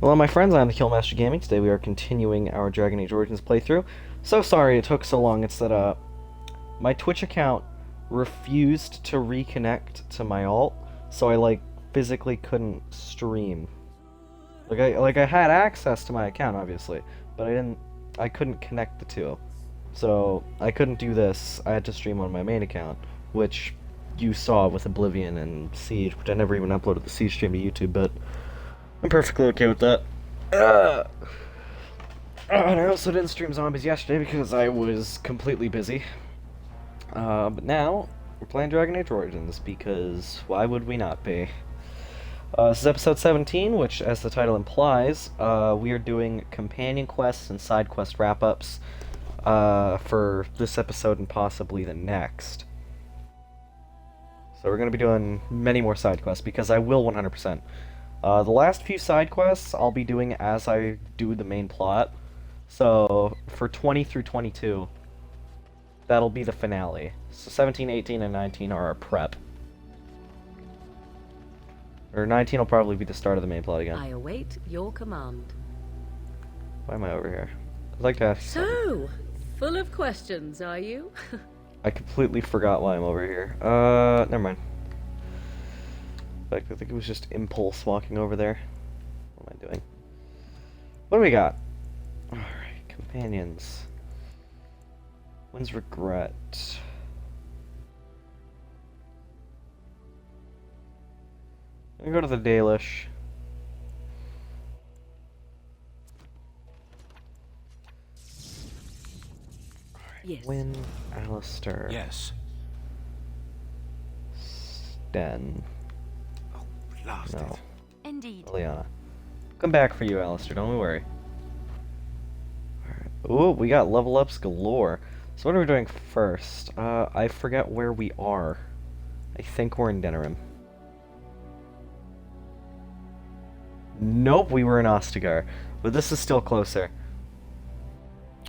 Hello my friends, I'm the Killmaster Gaming. Today we are continuing our Dragon Age Origins playthrough. So sorry it took so long. It's that my Twitch account refused to reconnect to my alt, so I physically couldn't stream. I had access to my account obviously, but I couldn't connect the two. So I couldn't do this. I had to stream on my main account, which you saw with Oblivion and Siege, which I never even uploaded the Siege stream to YouTube, but I'm perfectly okay with that. And I also didn't stream Zombies yesterday because I was completely busy. But now, we're playing Dragon Age Origins because why would we not be? This is episode 17, which, as the title implies, we are doing companion quests and side quest wrap-ups for this episode and possibly the next. So we're going to be doing many more side quests because I will 100%. The last few side quests I'll be doing as I do the main plot. So for 20 through 22, that'll be the finale. So 17, 18, and 19 are our prep. Or 19 will probably be the start of the main plot again. I await your command. Why am I over here? I'd like to ask you something. So, full of questions, are you? I completely forgot why I'm over here. Never mind. In fact, I think it was just impulse walking over there. What am I doing? What do we got? Alright, companions. When's regret? I'm gonna go to the Dalish. Yes. Win, Alistair. Yes. Sten. Oh, blast No. it. Indeed. Liliana. Come back for you, Alistair, don't we worry. Alright. Ooh, we got level ups galore. So what are we doing first? I forget where we are. I think we're in Denerim. Nope, we were in Ostagar. But this is still closer.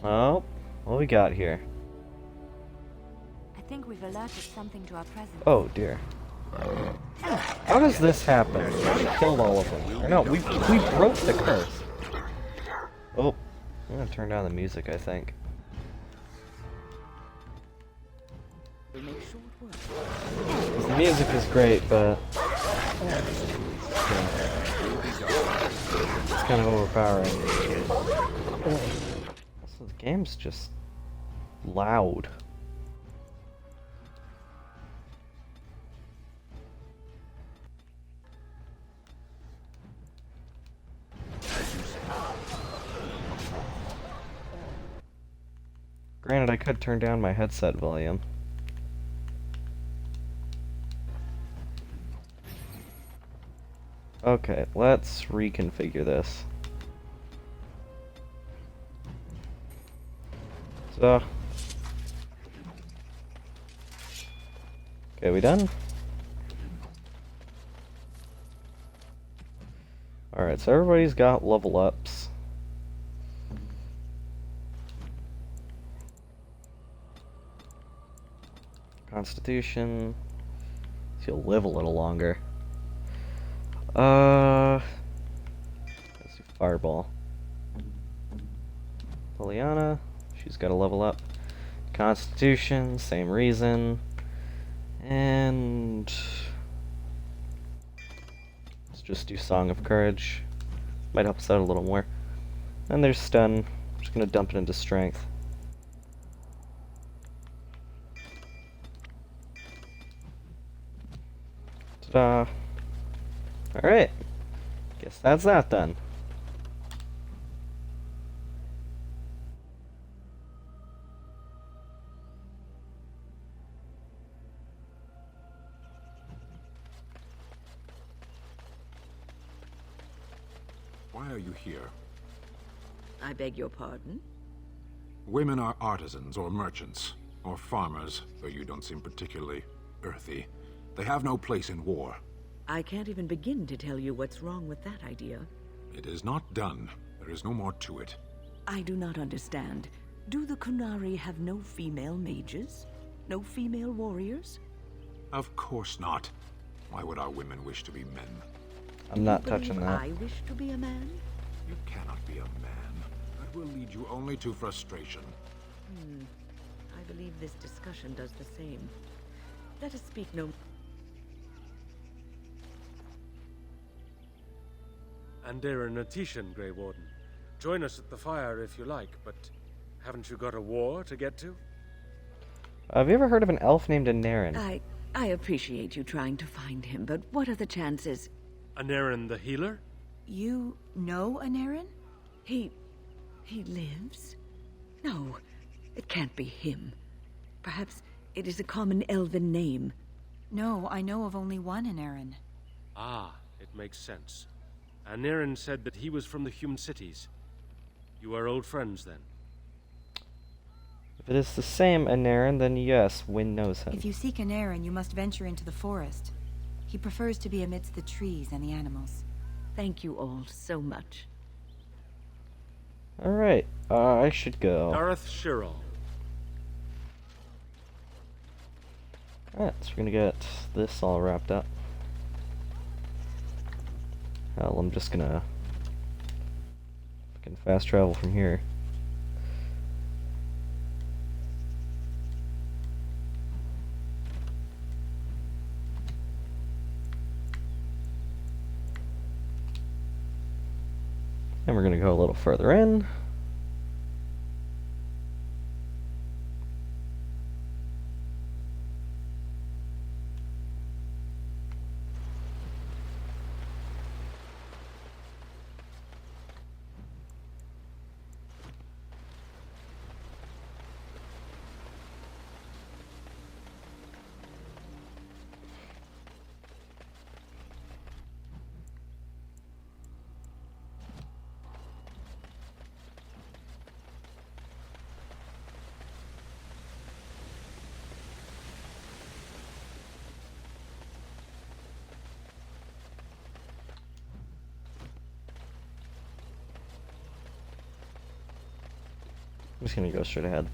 Oh, what we got here? I think we've alerted something to our presence. Oh dear. How does this happen? We killed all of them. Or no, we broke the curse. Oh, I'm gonna turn down the music, I think. We'll make short work. 'Cause the music is great, but yeah, it's kind of overpowering. Also, the game's just loud. Granted, I could turn down my headset volume. Okay, let's reconfigure this. So, okay, we done? Alright, so everybody's got level ups. Constitution. So you'll live a little longer. Let's do Fireball. Liliana, she's got to level up. Constitution, same reason. And let's just do Song of Courage. Might help us out a little more. And there's Stun. I'm just gonna dump it into Strength. Ta-da. Alright. Guess that's that then. Why are you here? I beg your pardon? Women are artisans or merchants, or farmers, though you don't seem particularly earthy. They have no place in war. I can't even begin to tell you what's wrong with that idea. It is not done. There is no more to it. I do not understand. Do the Kunari have no female mages? No female warriors? Of course not. Why would our women wish to be men? I'm not You touching believe that. I wish to be a man? You cannot be a man. That will lead you only to frustration. I believe this discussion does the same. Let us speak no... Andera Natishan, Grey Warden. Join us at the fire if you like, but haven't you got a war to get to? Have you ever heard of an elf named Anarin? I appreciate you trying to find him, but what are the chances? Anarin the healer? You know Anarin? He lives? No, it can't be him. Perhaps it is a common elven name. No, I know of only one Anarin. Ah, it makes sense. Anarin said that he was from the human cities. You are old friends, then? If it is the same Anarin, then yes, Wynn knows him. If you seek Anarin, you must venture into the forest. He prefers to be amidst the trees and the animals. Thank you all so much. Alright, I should go. Dareth Shirol. Alright, so we're gonna get this all wrapped up. Hell, I'm just gonna fucking fast travel from here. And we're gonna go a little further in. I'm just gonna go straight ahead.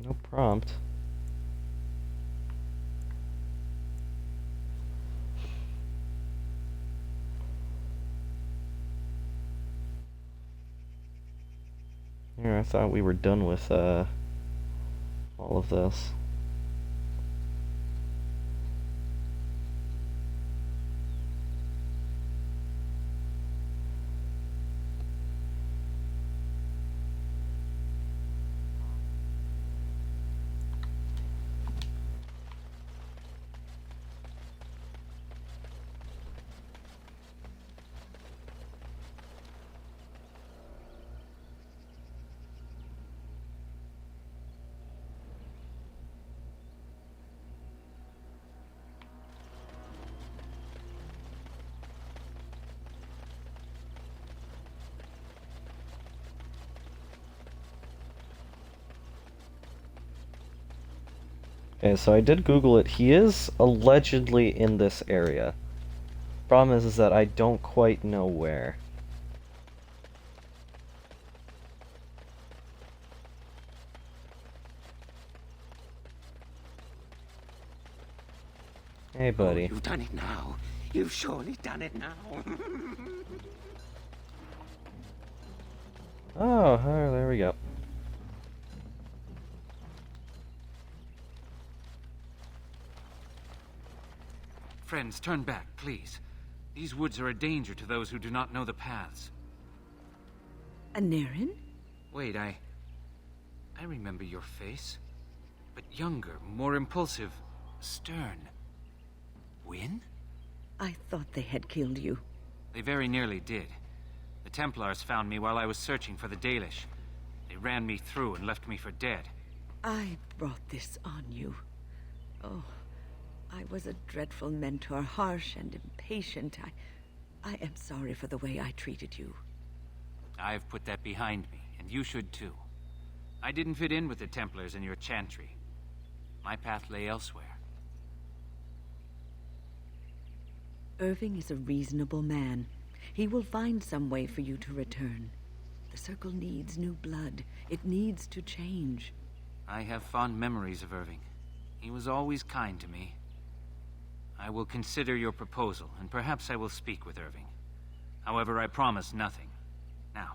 No prompt. Yeah, I thought we were done with all of this. Okay, so I did Google it. He is allegedly in this area. Problem is that I don't quite know where. Hey, buddy. You've done it now. You've surely done it now. Oh, there we go. Friends, turn back, please. These woods are a danger to those who do not know the paths. Anarin? Wait, I remember your face. But younger, more impulsive, stern. Wynn? I thought they had killed you. They very nearly did. The Templars found me while I was searching for the Dalish. They ran me through and left me for dead. I brought this on you. Oh, I was a dreadful mentor, harsh and impatient. I am sorry for the way I treated you. I've put that behind me, and you should too. I didn't fit in with the Templars in your chantry. My path lay elsewhere. Irving is a reasonable man. He will find some way for you to return. The Circle needs new blood. It needs to change. I have fond memories of Irving. He was always kind to me. I will consider your proposal, and perhaps I will speak with Irving. However, I promise nothing. Now,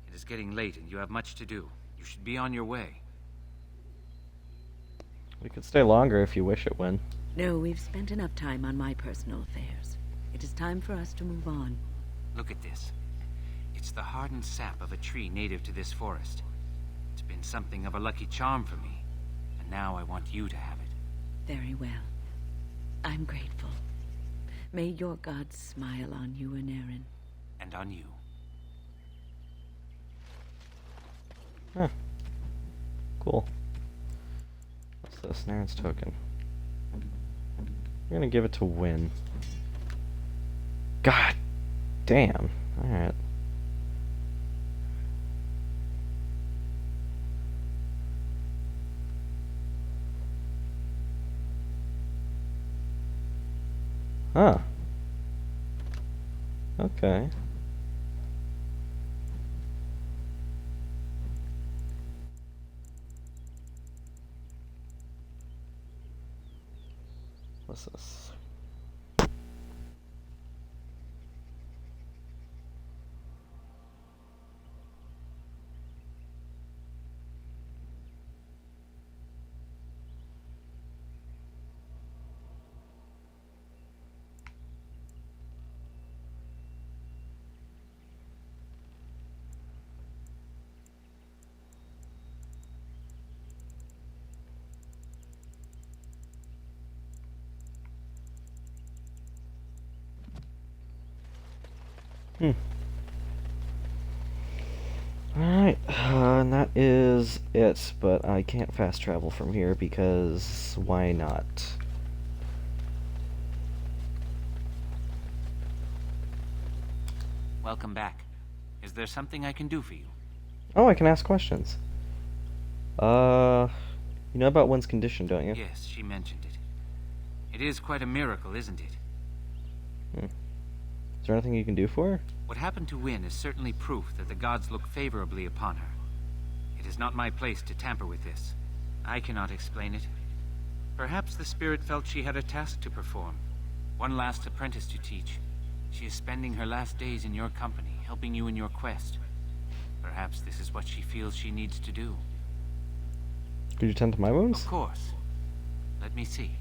it is getting late and you have much to do. You should be on your way. We could stay longer if you wish it, Wynne. No, we've spent enough time on my personal affairs. It is time for us to move on. Look at this. It's the hardened sap of a tree native to this forest. It's been something of a lucky charm for me, and now I want you to have it. Very well. I'm grateful. May your gods smile on you and Aaron. And on you. Huh. Cool. What's this? Naren's token. We're gonna give it to Wynne. God damn. Alright. Huh. Okay. What's this? Alright, and that is it, but I can't fast travel from here because why not? Welcome back. Is there something I can do for you? Oh, I can ask questions. You know about Wynne's condition, don't you? Yes, she mentioned it. It is quite a miracle, isn't it? Is there anything you can do for her? What happened to Wynne is certainly proof that the gods look favorably upon her. It is not my place to tamper with this. I cannot explain it. Perhaps the spirit felt she had a task to perform. One last apprentice to teach. She is spending her last days in your company, helping you in your quest. Perhaps this is what she feels she needs to do. Could you tend to my wounds? Of course. Let me see.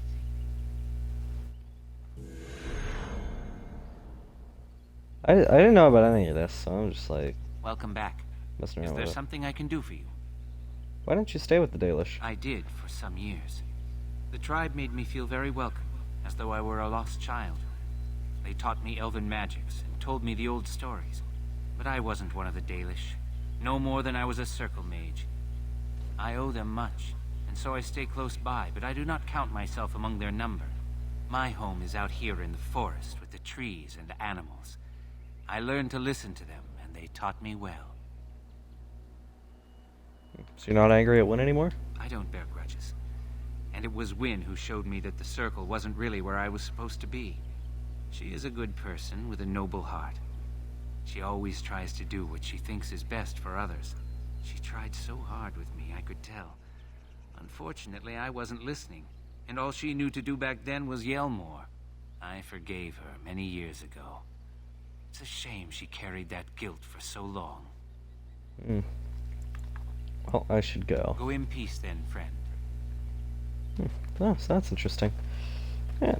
I didn't know about any of this, so I'm just like Welcome back. messing Is around there with it. something I can do for you? Why didn't you stay with the Dalish? I did for some years. The tribe made me feel very welcome, as though I were a lost child. They taught me elven magics and told me the old stories. But I wasn't one of the Dalish, no more than I was a circle mage. I owe them much, and so I stay close by, but I do not count myself among their number. My home is out here in the forest with the trees and animals. I learned to listen to them, and they taught me well. So you're not angry at Wynne anymore? I don't bear grudges. And it was Wynne who showed me that the Circle wasn't really where I was supposed to be. She is a good person with a noble heart. She always tries to do what she thinks is best for others. She tried so hard with me, I could tell. Unfortunately, I wasn't listening, and all she knew to do back then was yell more. I forgave her many years ago. It's a shame she carried that guilt for so long. Well, I should go. Go in peace then, friend. Oh, so that's interesting. Yeah.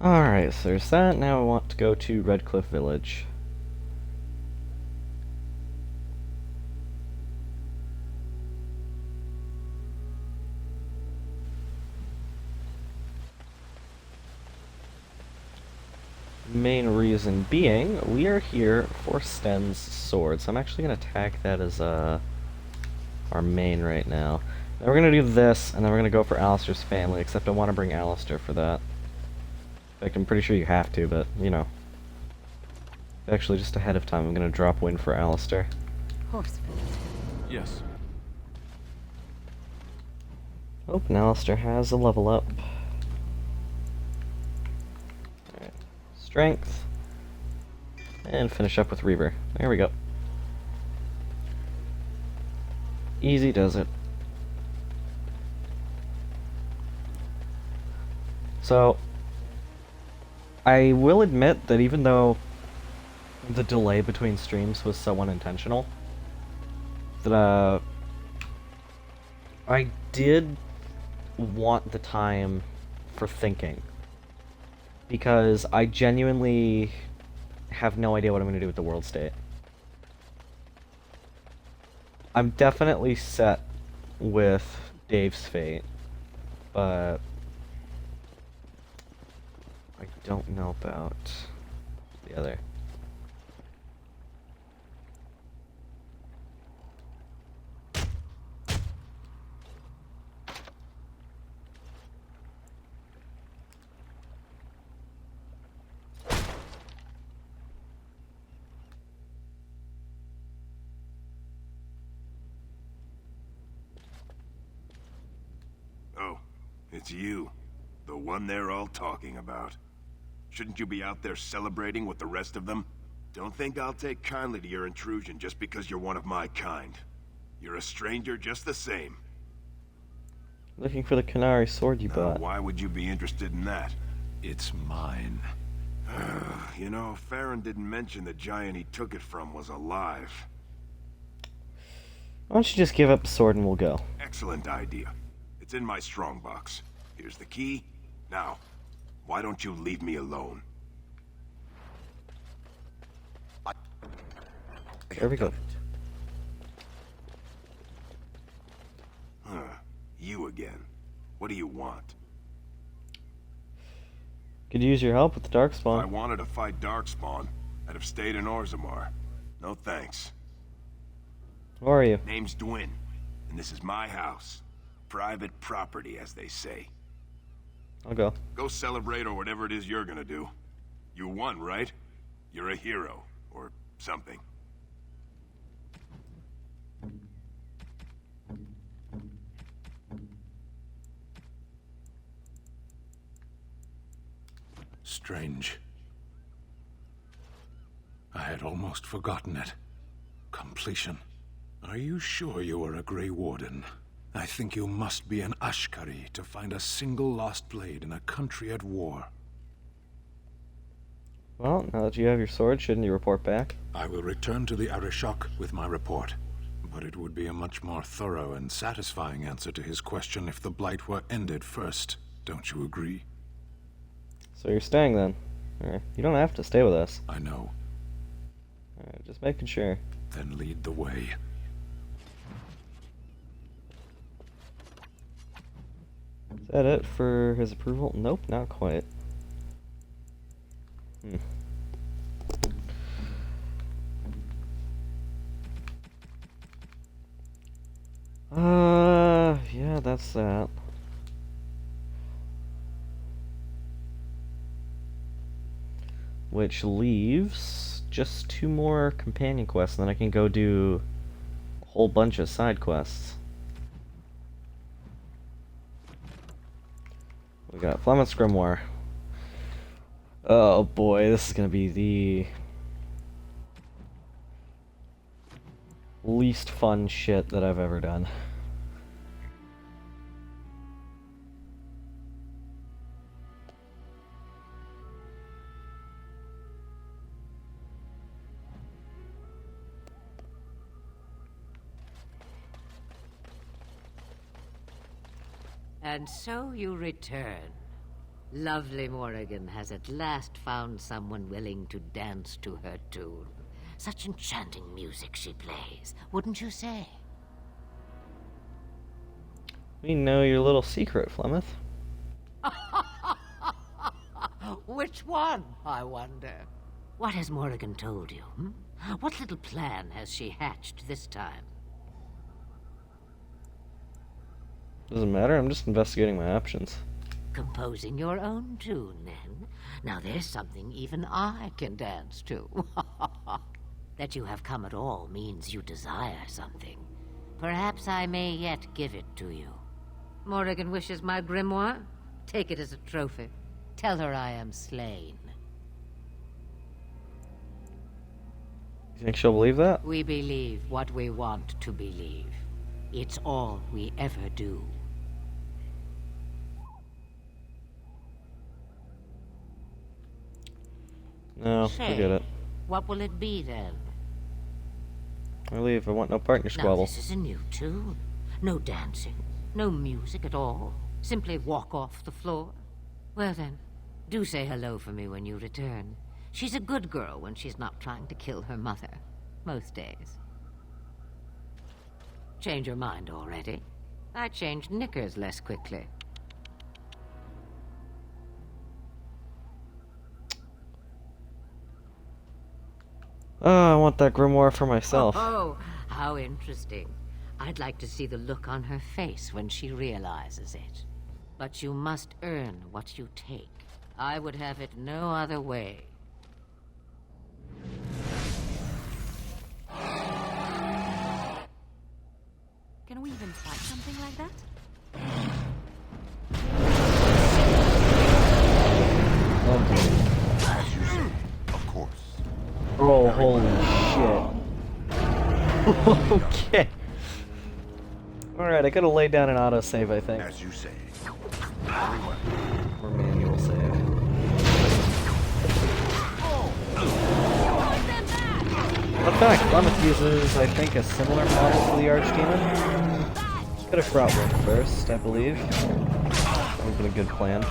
Alright, so there's that. Now I want to go to Redcliffe Village. Main reason being, we are here for Sten's sword, so I'm actually going to tag that as our main right now. Then we're going to do this, and then we're going to go for Alistair's family, except I want to bring Alistair for that. In fact, I'm pretty sure you have to, but, you know. Actually, just ahead of time, I'm going to drop Win for Alistair. Horseford. Yes. Oh, and Alistair has a level up. Alright. Strength. And finish up with Reaver. There we go. Easy does it. So, I will admit that even though the delay between streams was so unintentional, that I did want the time for thinking, because I genuinely have no idea what I'm going to do with the world state. I'm definitely set with Dave's fate, but I don't know about the other. Oh, it's you. The one they're all talking about. Shouldn't you be out there celebrating with the rest of them? Don't think I'll take kindly to your intrusion just because you're one of my kind. You're a stranger just the same. Looking for the Canary sword you bought. Why would you be interested in that? It's mine. You know, Farron didn't mention the giant he took it from was alive. Why don't you just give up the sword and we'll go? Excellent idea. It's in my strongbox. Here's the key. Now, why don't you leave me alone? There we go. You again. What do you want? Could use your help with the If I Darkspawn. wanted to fight Darkspawn, I'd have stayed in Orzammar. No thanks. Who are you? Name's Dwyn, and this is my house. Private property, as they say. I'll go. Go celebrate or whatever it is you're gonna do. You won, right? You're a hero, or something. Strange. I had almost forgotten it. Completion. Are you sure you are a Grey Warden? I think you must be an Ashkari to find a single lost blade in a country at war. Well, now that you have your sword, shouldn't you report back? I will return to the Arishok with my report. But it would be a much more thorough and satisfying answer to his question if the Blight were ended first. Don't you agree? So you're staying then? Alright. You don't have to stay with us. I know. Alright, just making sure. Then lead the way. Is that it for his approval? Nope, not quite. Yeah, that's that. Which leaves just 2 more companion quests, and then I can go do a whole bunch of side quests. We got Flemeth's Grimoire. Oh boy, this is gonna be the least fun shit that I've ever done. And so you return. Lovely Morrigan has at last found someone willing to dance to her tune. Such enchanting music she plays, wouldn't you say? We know your little secret, Flemeth. Which one, I wonder? What has Morrigan told you? What little plan has she hatched this time? Doesn't matter, I'm just investigating my options. Composing your own tune, then? Now there's something even I can dance to. That you have come at all means you desire something. Perhaps I may yet give it to you. Morrigan wishes my grimoire? Take it as a trophy. Tell her I am slain. You think she'll believe that? We believe what we want to believe. It's all we ever do. No, forget it. What will it be then? I leave. I want no partner squabble. Now, this is a new tune. No dancing, no music at all. Simply walk off the floor. Well then, do say hello for me when you return. She's a good girl when she's not trying to kill her mother. Most days. Change your mind already? I changed knickers less quickly. Oh, I want that grimoire for myself. Oh, how interesting. I'd like to see the look on her face when she realizes it. But you must earn what you take. I would have it no other way. Can we even fight something like that? As you say, of course. Oh, holy shit. Okay. Alright, I gotta lay down an autosave, I think. As you say. Very well. Or manual save. Fun fact, Flemeth uses, I think, a similar model to the Archdemon. Could have brought one first, I believe. That would have been a good plan.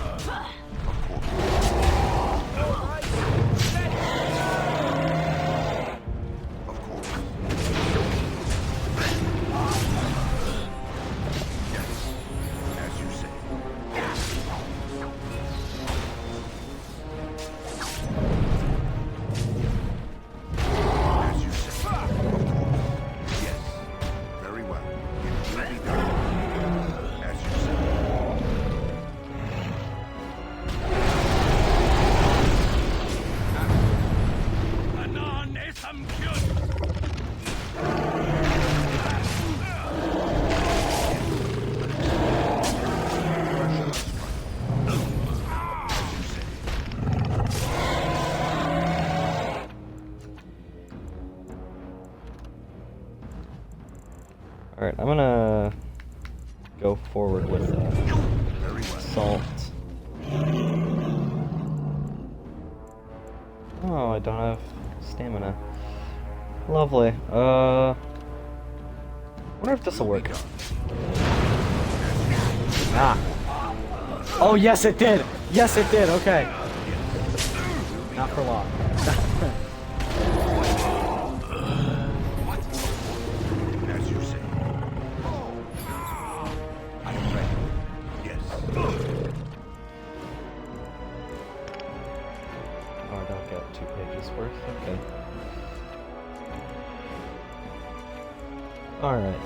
Alright, I'm gonna go forward with Assault. Oh, I don't have stamina. Lovely. Wonder if this will work. Ah. Oh, yes it did! Yes it did, okay. Not for long. Okay. Alright.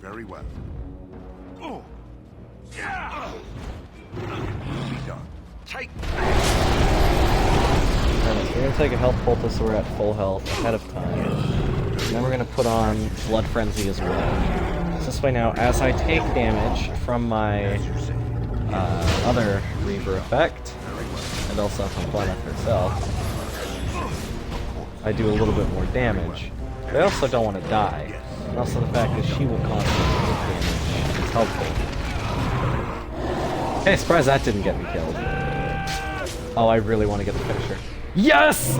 Very well. Oh! Yeah! Be done. Take. Alright, we're gonna take a health poultice so we're at full health ahead of time. And then we're gonna put on Blood Frenzy as well. So this way now, as I take damage from my other Reaver effect, and also from Flemeth herself, I do a little bit more damage. But I also don't want to die. And also the fact that she will constantly take damage is helpful. Hey, surprised that didn't get me killed. Oh, I really want to get the finisher. Yes!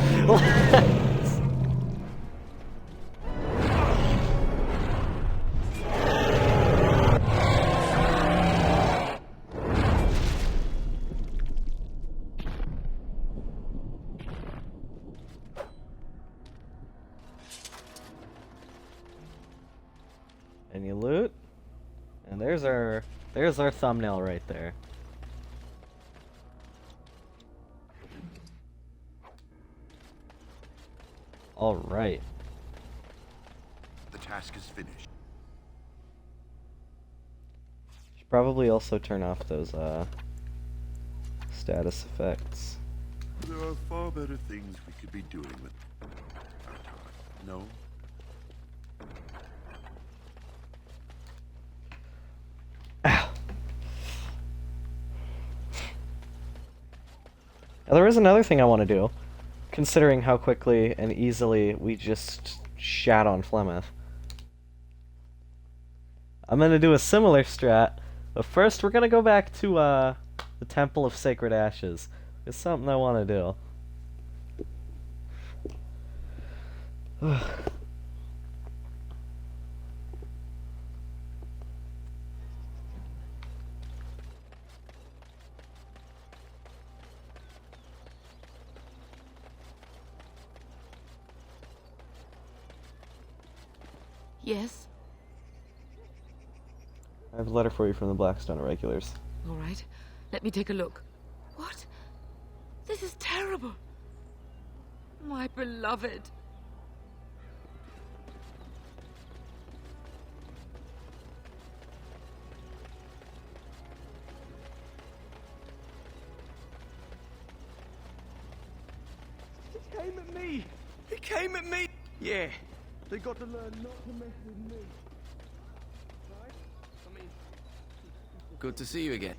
Any loot? And there's our thumbnail right there. All right. The task is finished. Should probably also turn off those status effects. There are far better things we could be doing with our time. No? Now, there is another thing I want to do, considering how quickly and easily we just shat on Flemeth. I'm gonna do a similar strat, but first we're gonna go back to the Temple of Sacred Ashes. It's something I want to do. Yes? I have a letter for you from the Blackstone Irregulars. All right. Let me take a look. What? This is terrible. My beloved. He came at me! He came at me! Yeah, they got to learn not to mess with me. Right? I mean... Good to see you again.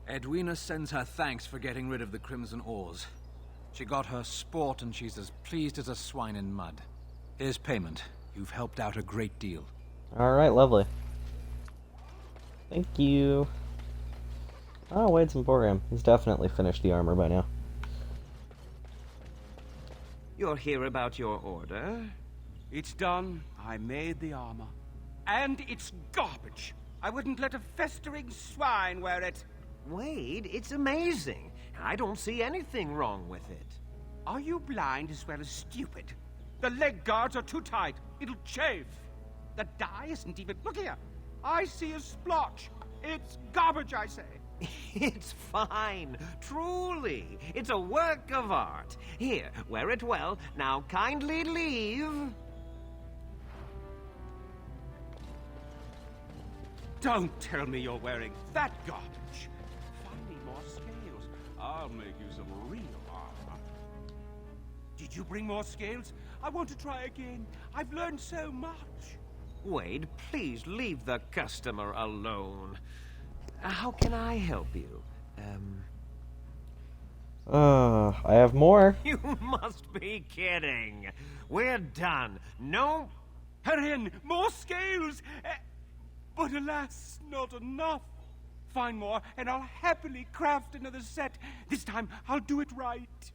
Edwina sends her thanks for getting rid of the Crimson Ores. She got her sport and she's as pleased as a swine in mud. Here's payment. You've helped out a great deal. Alright, lovely. Thank you. Oh, Wade's Emporium. He's definitely finished the armor by now. You're here about your order? It's done. I made the armor. And it's garbage. I wouldn't let a festering swine wear it. Wade, it's amazing. I don't see anything wrong with it. Are you blind as well as stupid? The leg guards are too tight. It'll chafe. The dye isn't even... Look here. I see a splotch. It's garbage, I say. It's fine. Truly. It's a work of art. Here, wear it well. Now kindly leave. Don't tell me you're wearing that garbage. Find me more scales. I'll make you some real armor. Did you bring more scales? I want to try again. I've learned so much. Wade, please leave the customer alone. How can I help you? I have more. You must be kidding. We're done. No... Herein, more scales! But alas, not enough. Find more, and I'll happily craft another set. This time, I'll do it right.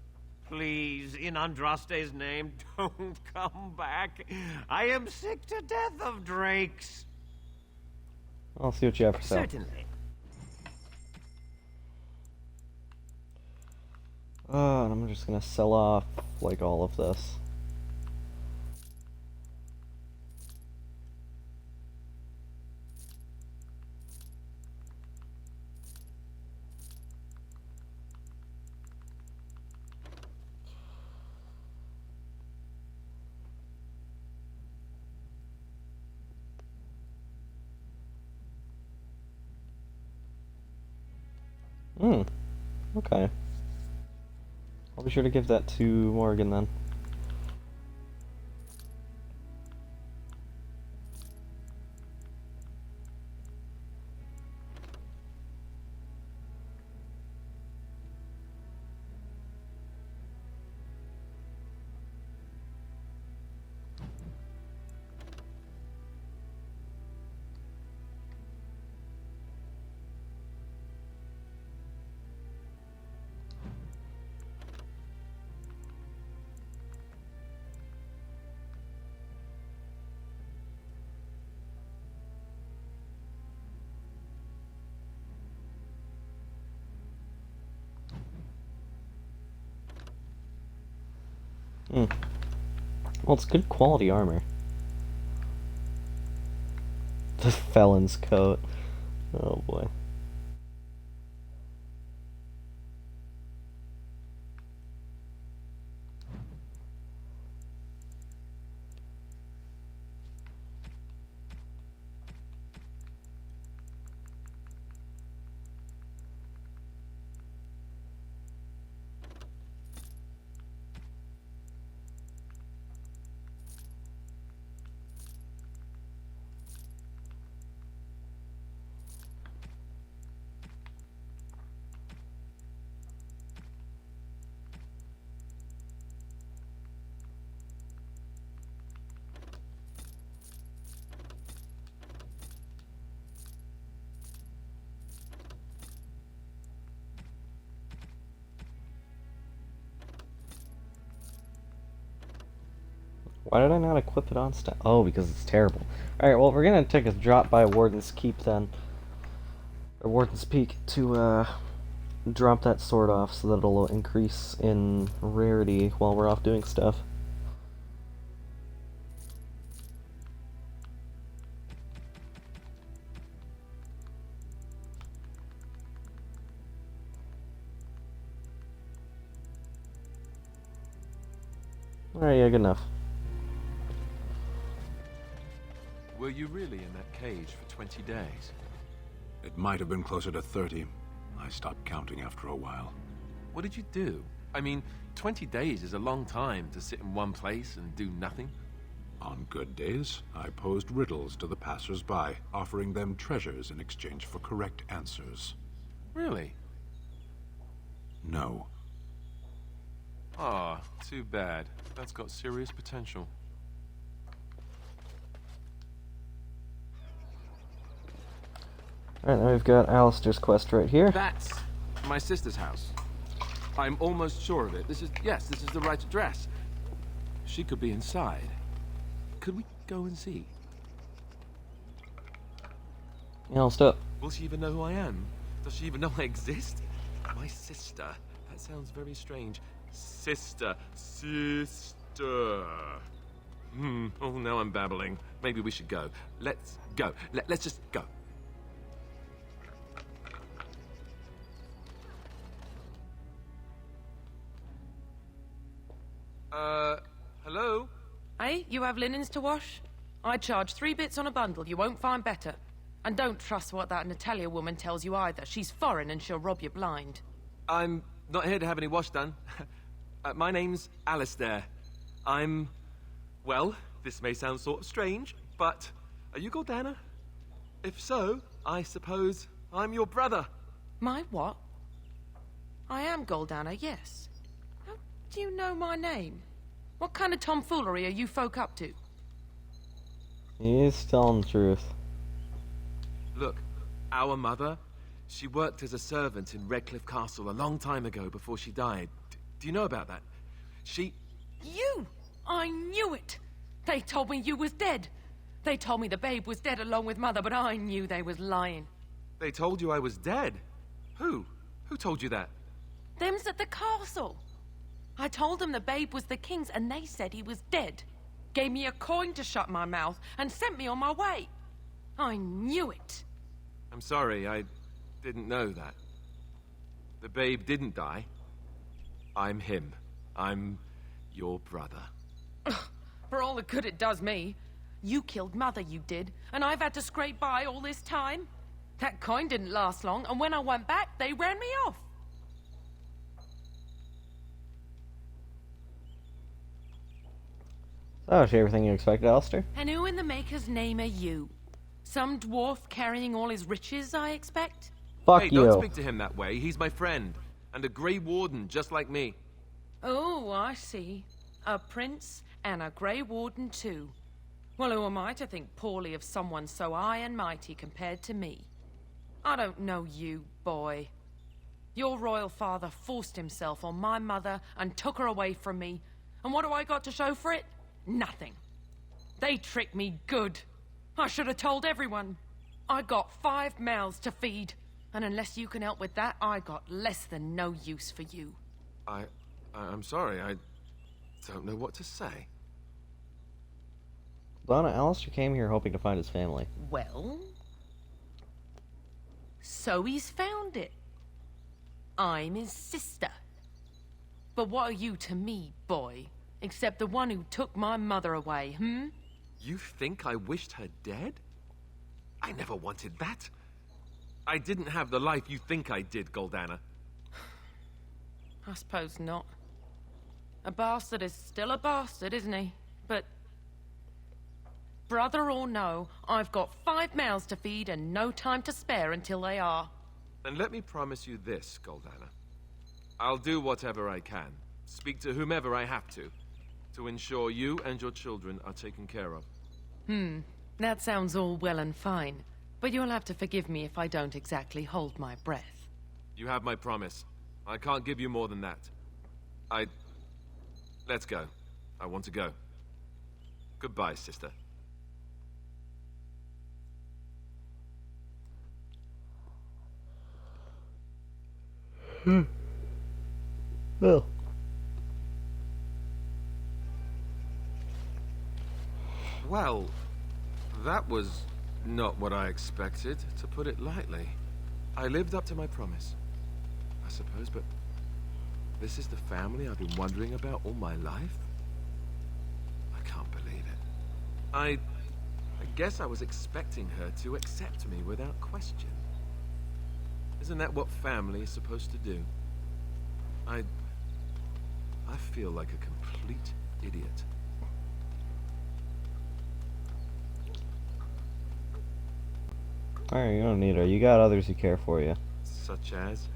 Please, in Andraste's name, don't come back. I am sick to death of drakes. I'll see what you have for sale. Certainly. And I'm just gonna sell off, like, all of this. Okay. I'll be sure to give that to Morgan then. Well, it's good quality armor. The felon's coat. Oh boy. Why did I not equip it on staff? Oh, because it's terrible. Alright, well, we're gonna take a drop by Warden's Keep then. Or Warden's Peak to, drop that sword off so that it'll increase in rarity while we're off doing stuff. Alright, yeah, good enough. Were you really in that cage for 20 days? It might have been closer to 30. I stopped counting after a while. What did you do? I mean, 20 days is a long time to sit in one place and do nothing. On good days, I posed riddles to the passers-by, offering them treasures in exchange for correct answers. Really? No. Ah, too bad. That's got serious potential. Alright, now we've got Alistair's quest right here. That's my sister's house. I'm almost sure of it. This is the right address. She could be inside. Could we go and see? Yeah, I'll stop. Will she even know who I am? Does she even know I exist? My sister. That sounds very strange. Sister. Oh, now I'm babbling. Maybe we should go. Let's go. Let's just go. Hello? Hey, you have linens to wash? I charge 3 bits on a bundle. You won't find better. And don't trust what that Natalia woman tells you either. She's foreign and she'll rob you blind. I'm not here to have any wash done. My name's Alistair. Well, this may sound sort of strange, but are you Gordana? If so, I suppose I'm your brother. My what? I am Gordana, yes. How do you know my name? What kind of tomfoolery are you folk up to? He's telling the truth. Look, our mother, she worked as a servant in Redcliffe Castle a long time ago before she died. Do you know about that? You! I knew it! They told me you was dead. They told me the babe was dead along with mother, but I knew they was lying. They told you I was dead? Who? Who told you that? Them's at the castle. I told them the babe was the king's and they said he was dead. Gave me a coin to shut my mouth and sent me on my way. I knew it. I'm sorry, I didn't know that. The babe didn't die. I'm him. I'm your brother. For all the good it does me. You killed Mother, you did, and I've had to scrape by all this time. That coin didn't last long, and when I went back, they ran me off. Oh, is everything you expected, Alistair? And who in the Maker's name are you? Some dwarf carrying all his riches, I expect? Fuck hey, you. Don't speak to him that way. He's my friend. And a Grey Warden, just like me. Oh, I see. A prince and a Grey Warden too. Well, who am I to think poorly of someone so high and mighty compared to me? I don't know you, boy. Your royal father forced himself on my mother and took her away from me. And what do I got to show for it? Nothing. They tricked me good. I should have told everyone. I got 5 mouths to feed. And unless you can help with that, I got less than no use for you. I'm sorry. I don't know what to say. Donna, Alistair came here hoping to find his family. Well? So he's found it. I'm his sister. But what are you to me, boy? Except the one who took my mother away, hmm? You think I wished her dead? I never wanted that. I didn't have the life you think I did, Goldana. I suppose not. A bastard is still a bastard, isn't he? But... brother or no, I've got 5 mouths to feed and no time to spare until they are. And let me promise you this, Goldana. I'll do whatever I can, speak to whomever I have to ensure you and your children are taken care of. That sounds all well and fine. But you'll have to forgive me if I don't exactly hold my breath. You have my promise. I can't give you more than that. Let's go. I want to go. Goodbye, sister. Well. Well, that was not what I expected, to put it lightly. I lived up to my promise, I suppose, but this is the family I've been wondering about all my life? I can't believe it. I guess I was expecting her to accept me without question. Isn't that what family is supposed to do? I feel like a complete idiot. Alright, you don't need her. You got others who care for you. Such as?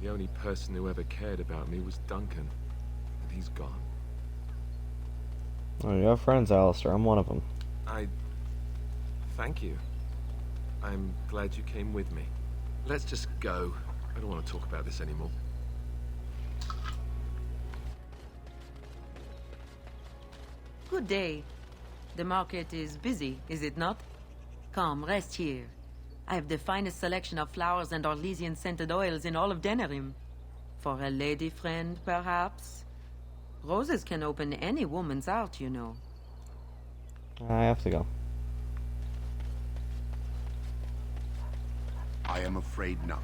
The only person who ever cared about me was Duncan, and he's gone. Oh, you have friends, Alistair. I'm one of them. Thank you. I'm glad you came with me. Let's just go. I don't want to talk about this anymore. Good day. The market is busy, is it not? Come, rest here. I have the finest selection of flowers and Orlesian-scented oils in all of Denerim. For a lady friend, perhaps? Roses can open any woman's heart, you know. I have to go. I am afraid not.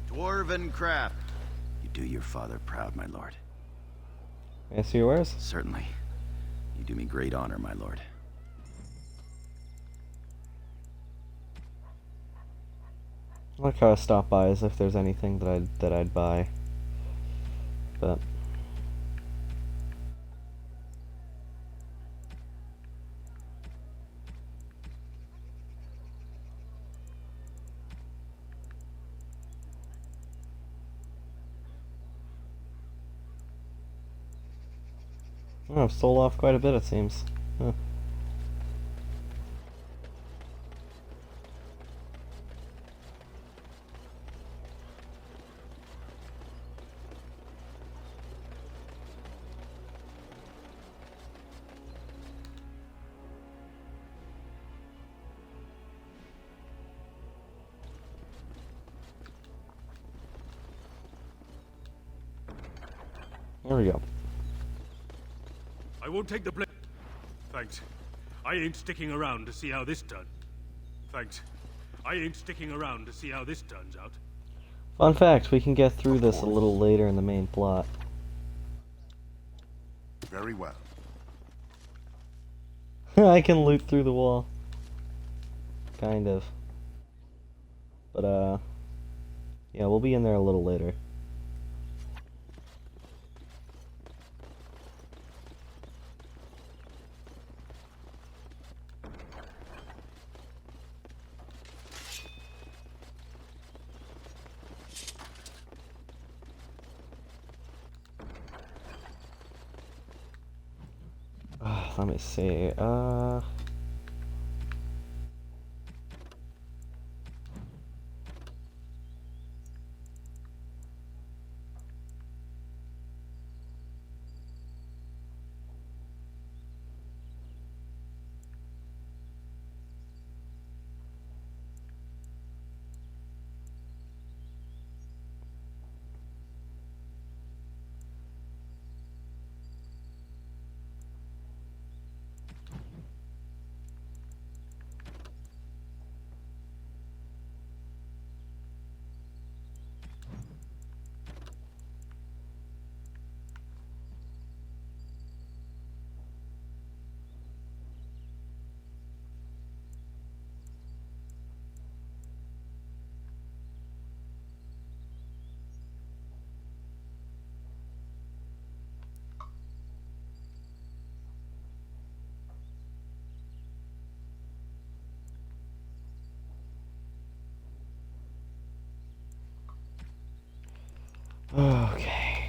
Dwarven craft. You do your father proud, my lord. May I see your wares? Certainly. You do me great honor, my lord. I like how I stop by as if there's anything that I'd buy. But oh, I've sold off quite a bit, it seems. Huh. There we go. I won't take the blame. Thanks. I ain't sticking around to see how this done. Thanks. I ain't sticking around to see how this turns out. Fun fact, we can get through this a little later in the main plot. Very well. I can loot through the wall. Kind of. But, yeah, we'll be in there a little later. Let me see, okay.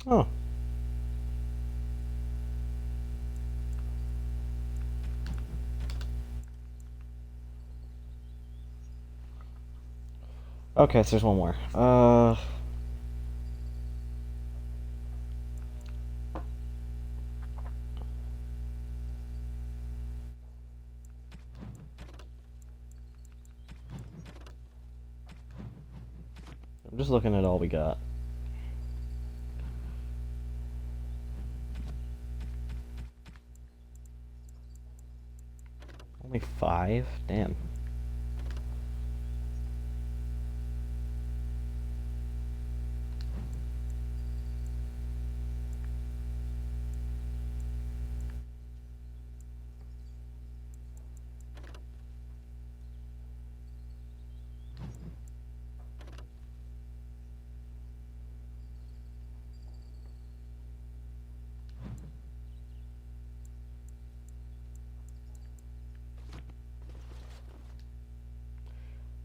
Oh. Okay, so there's one more. I'm just looking at all we got. Only 5? Damn.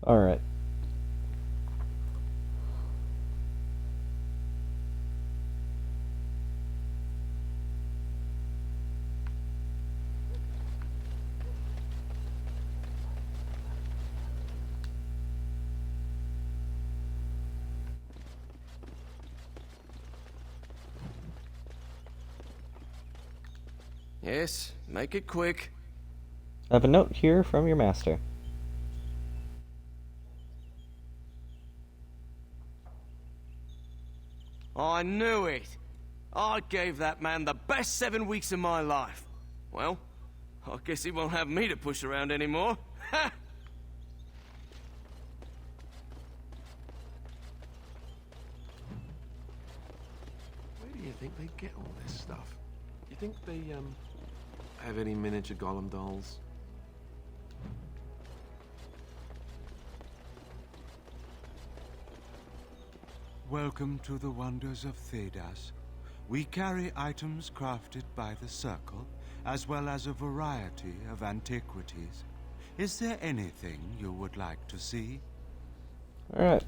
All right. Yes, make it quick. I have a note here from your master. I knew it. I gave that man the best 7 weeks of my life. Well, I guess he won't have me to push around anymore. Ha! Where do you think they get all this stuff? You think they, have any miniature golem dolls? Welcome to the wonders of Thedas. We carry items crafted by the Circle, as well as a variety of antiquities. Is there anything you would like to see? All right.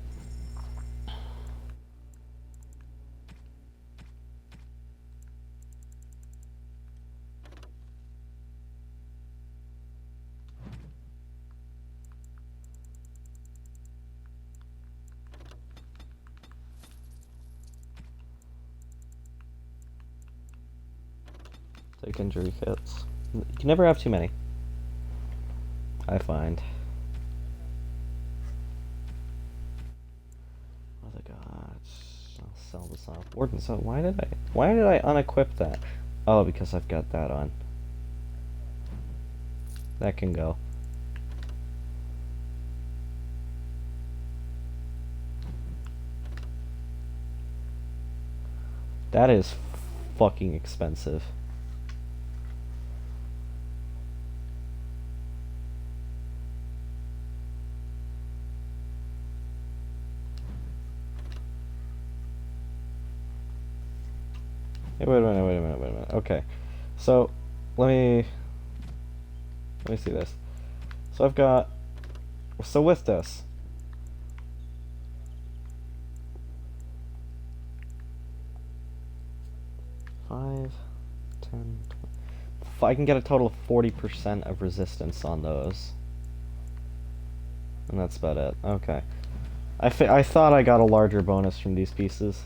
Take injury kits. You can never have too many. I find. What have I got? I'll sell this off. Warden, so why did I unequip that? Oh, because I've got that on. That can go. That is fucking expensive. Hey, wait a minute. Okay. So, let me see this. So I've got, so with this, I can get a total of 40% of resistance on those. And that's about it. Okay. I thought I got a larger bonus from these pieces.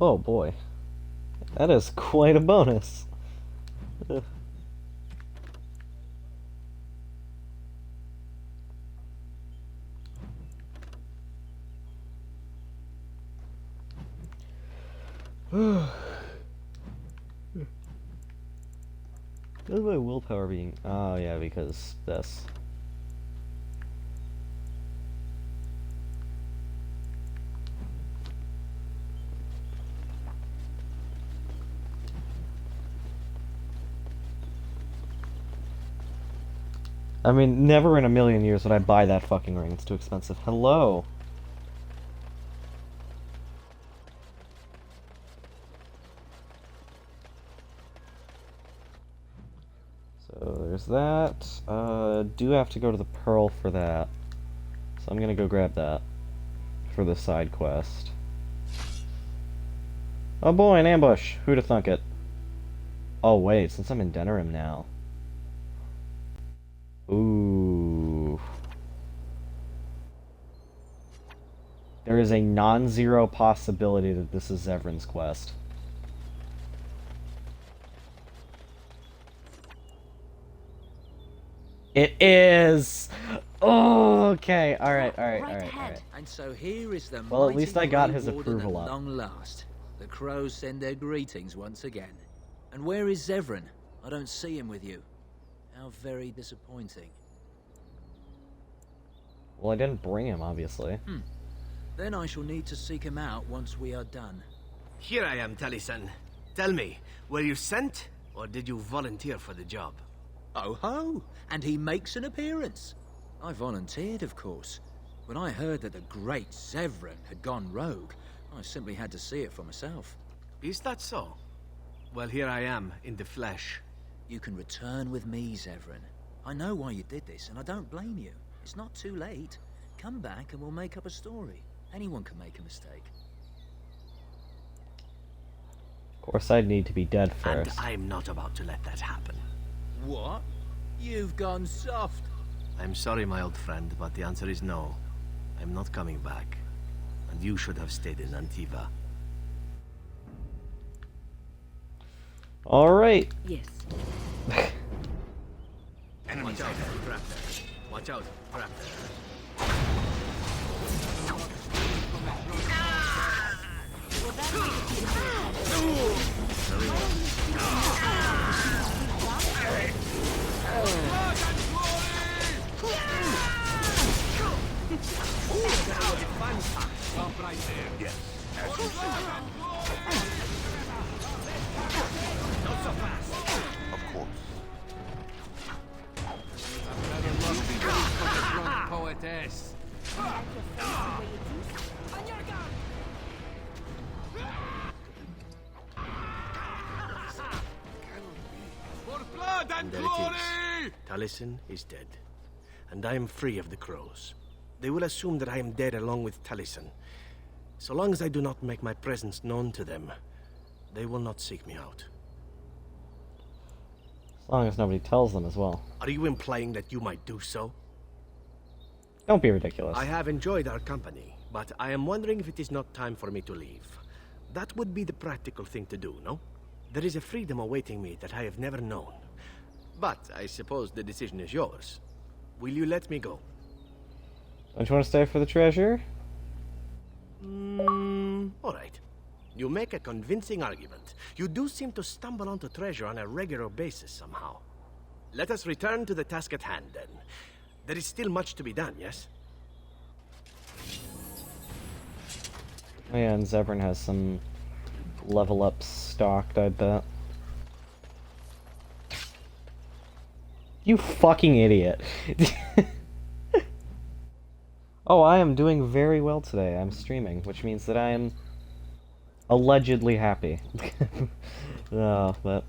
Oh boy. That is quite a bonus. How's my willpower being? Oh yeah, because this. I mean, never in a million years would I buy that fucking ring. It's too expensive. Hello. So there's that. Do have to go to the Pearl for that. So I'm gonna go grab that for the side quest. Oh boy, an ambush. Who'd have thunk it? Oh wait, since I'm in Denerim now. Ooh. There is a non-zero possibility that this is Zevran's quest. It is! Oh, okay. Alright. And so here is the Well, at least I got his Grey Warden approval at up. long last. The crows send their greetings once again. And where is Zevran? I don't see him with you. How very disappointing. Well, I didn't bring him, obviously. Then I shall need to seek him out once we are done. Here I am, Taliesin. Tell me, were you sent, or did you volunteer for the job? Oh ho! And he makes an appearance. I volunteered, of course. When I heard that the great Zevran had gone rogue, I simply had to see it for myself. Is that so? Well, here I am, in the flesh. You can return with me, Zevran. I know why you did this, and I don't blame you. It's not too late. Come back and we'll make up a story. Anyone can make a mistake. Of course, I'd need to be dead first. And I'm not about to let that happen. What? You've gone soft. I'm sorry, my old friend, but the answer is no. I'm not coming back. And you should have stayed in Antiva. Alright. Yes. Watch out, Raptor. Watch out, Raptor. Stop right there. Yes, as you say. Not so fast. Of course. Poetess. For blood and There glory! it is. Taliesin is dead. And I am free of the crows. They will assume that I am dead along with Taliesin. So long as I do not make my presence known to them, they will not seek me out. As long as nobody tells them as well. Are you implying that you might do so? Don't be ridiculous. I have enjoyed our company, but I am wondering if it is not time for me to leave. That would be the practical thing to do, no? There is a freedom awaiting me that I have never known. But I suppose the decision is yours. Will you let me go? Don't you want to stay for the treasure? All right. You make a convincing argument. You do seem to stumble onto treasure on a regular basis somehow. Let us return to the task at hand, then. There is still much to be done, yes? Oh yeah, and Zevran has some level up stocked, I bet. You fucking idiot. Oh, I am doing very well today. I'm streaming, which means that I am allegedly happy. No, but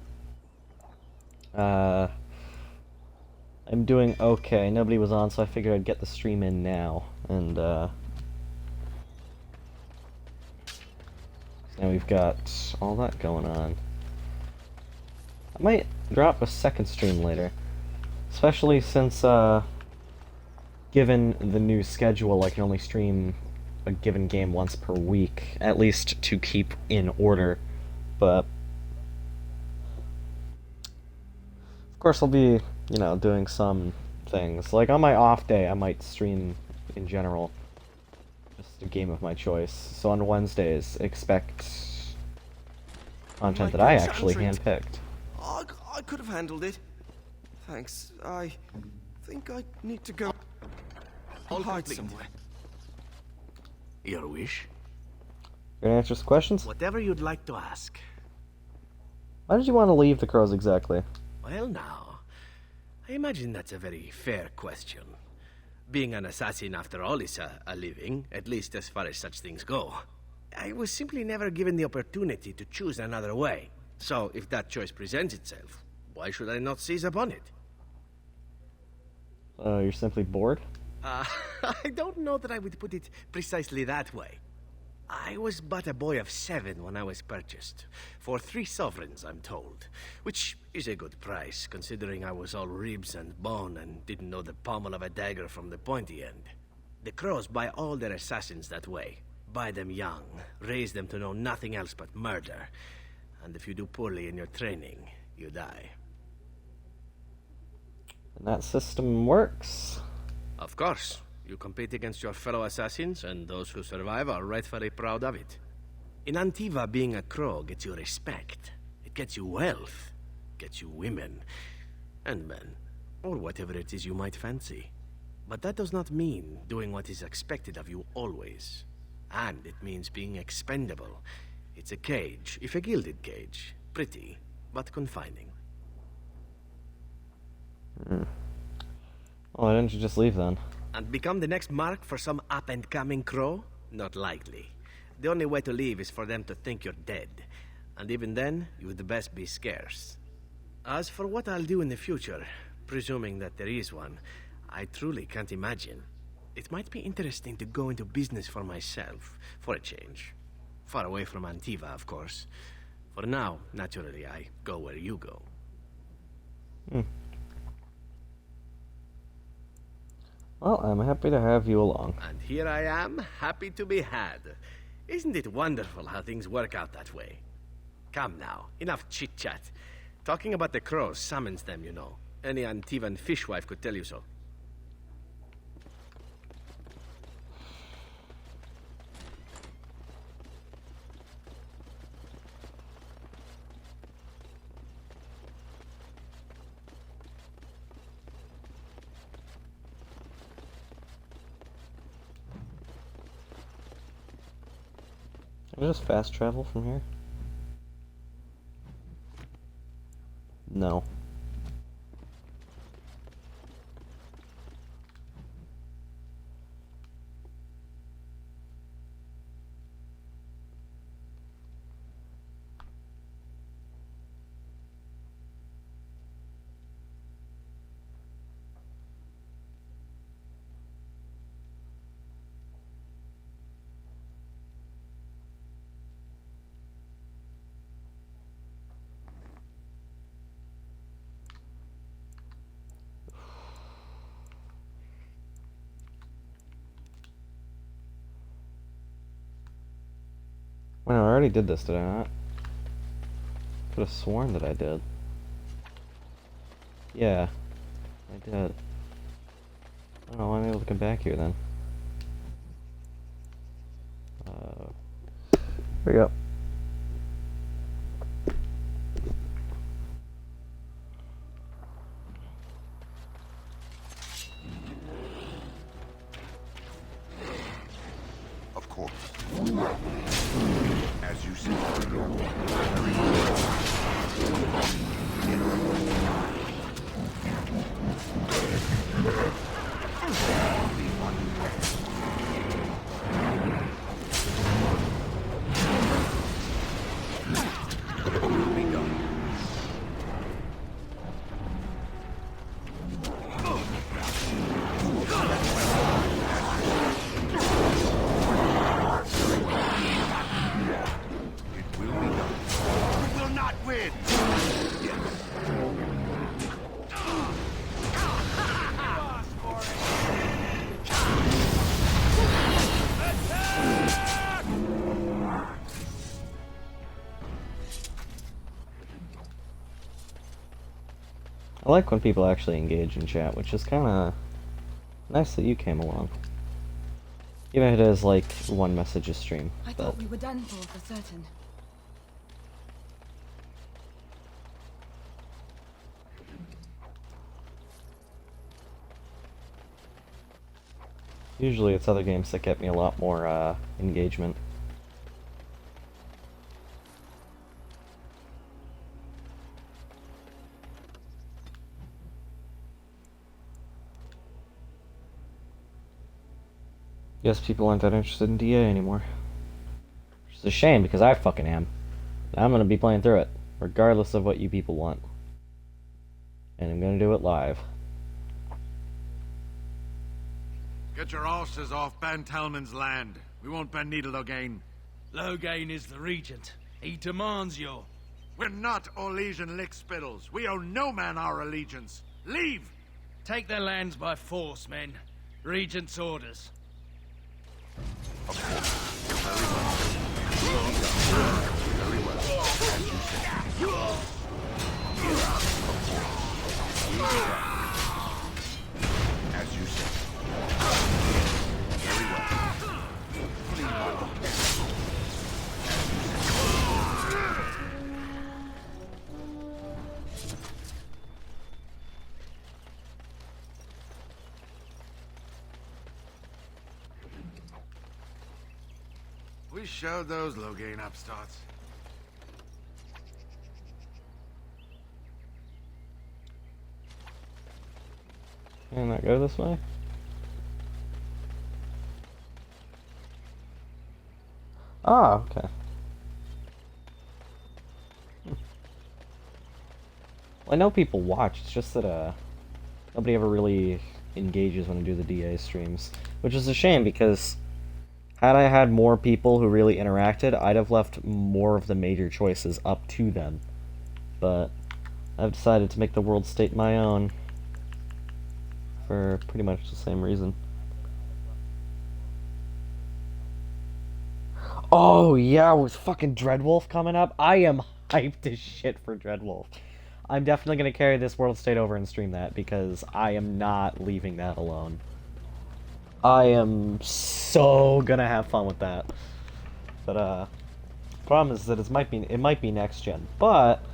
I'm doing okay. Nobody was on, so I figured I'd get the stream in now. And now we've got all that going on. I might drop a second stream later. Especially since, given the new schedule, I can only stream a given game once per week, at least to keep in order. But of course I'll be, you know, doing some things. Like on my off day, I might stream in general. Just a game of my choice. So on Wednesdays, expect content that I actually handpicked. I could have handled it. Thanks. I think I need to go. I'll hide somewhere. Your wish? Gonna answer some questions? Whatever you'd like to ask. Why did you want to leave the Crows exactly? Well, now, I imagine that's a very fair question. Being an assassin, after all, is a living, at least as far as such things go. I was simply never given the opportunity to choose another way. So, if that choice presents itself, why should I not seize upon it? You're simply bored? I don't know that I would put it precisely that way. I was but a boy of 7 when I was purchased. For 3 sovereigns, I'm told. Which is a good price, considering I was all ribs and bone and didn't know the pommel of a dagger from the pointy end. The Crows buy all their assassins that way. Buy them young, raise them to know nothing else but murder. And if you do poorly in your training, you die. And that system works. Of course. You compete against your fellow assassins, and those who survive are rightfully proud of it. In Antiva, being a crow gets you respect. It gets you wealth. Gets you women. And men. Or whatever it is you might fancy. But that does not mean doing what is expected of you always. And it means being expendable. It's a cage, if a gilded cage. Pretty, but confining. Well, why didn't you just leave then? And become the next mark for some up-and-coming crow? Not likely. The only way to leave is for them to think you're dead. And even then, you'd best be scarce. As for what I'll do in the future, presuming that there is one, I truly can't imagine. It might be interesting to go into business for myself, for a change. Far away from Antiva, of course. For now, naturally, I go where you go. Well, I'm happy to have you along. And here I am, happy to be had. Isn't it wonderful how things work out that way? Come now, enough chit-chat. Talking about the crows summons them, you know. Any Antivan fishwife could tell you so. Can I just fast travel from here? No. Well, I already did this, did I not? Could have sworn that I did. Yeah, I did. I don't know why I'm able to come back here then. There we go. Of course. As you said. I like when people actually engage in chat, which is kind of nice that you came along. Even if it is like one message a stream. I but thought we were done for certain. usually it's other games that get me a lot more engagement. Guess people aren't that interested in DA anymore. Which is a shame because I fucking am. I'm gonna be playing through it, regardless of what you people want. And I'm gonna do it live. Get your horses off Ben Talman's land. We won't bend needle Loghain. Loghain is the regent. He demands your... We're not Orlesian lickspittles. We owe no man our allegiance. Leave! Take their lands by force, men. Regent's orders. As you said. Very well. We showed those Loghain upstarts. Can I go this way? Ah, okay. Well, I know people watch, it's just that nobody ever really engages when I do the DA streams. Which is a shame because had I had more people who really interacted, I'd have left more of the major choices up to them. But I've decided to make the world state my own. For pretty much the same reason. Oh yeah, with fucking Dreadwolf coming up, I am hyped as shit for Dreadwolf. I'm definitely gonna carry this world state over and stream that because I am not leaving that alone. I am so gonna have fun with that. But problem is that it might be next gen. But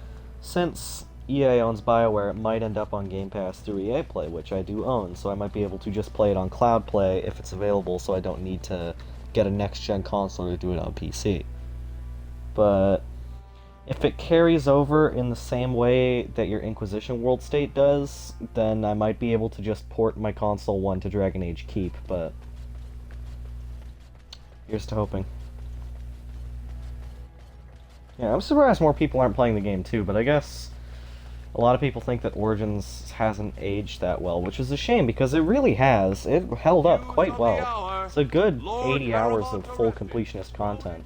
since EA owns BioWare, it might end up on Game Pass through EA Play, which I do own, so I might be able to just play it on Cloud Play if it's available, so I don't need to get a next-gen console to do it on PC. But if it carries over in the same way that your Inquisition World State does, then I might be able to just port my console 1 to Dragon Age Keep, but here's to hoping. Yeah, I'm surprised more people aren't playing the game too, but I guess a lot of people think that Origins hasn't aged that well, which is a shame because it really has. It held up quite well. It's a good 80 hours of full completionist content.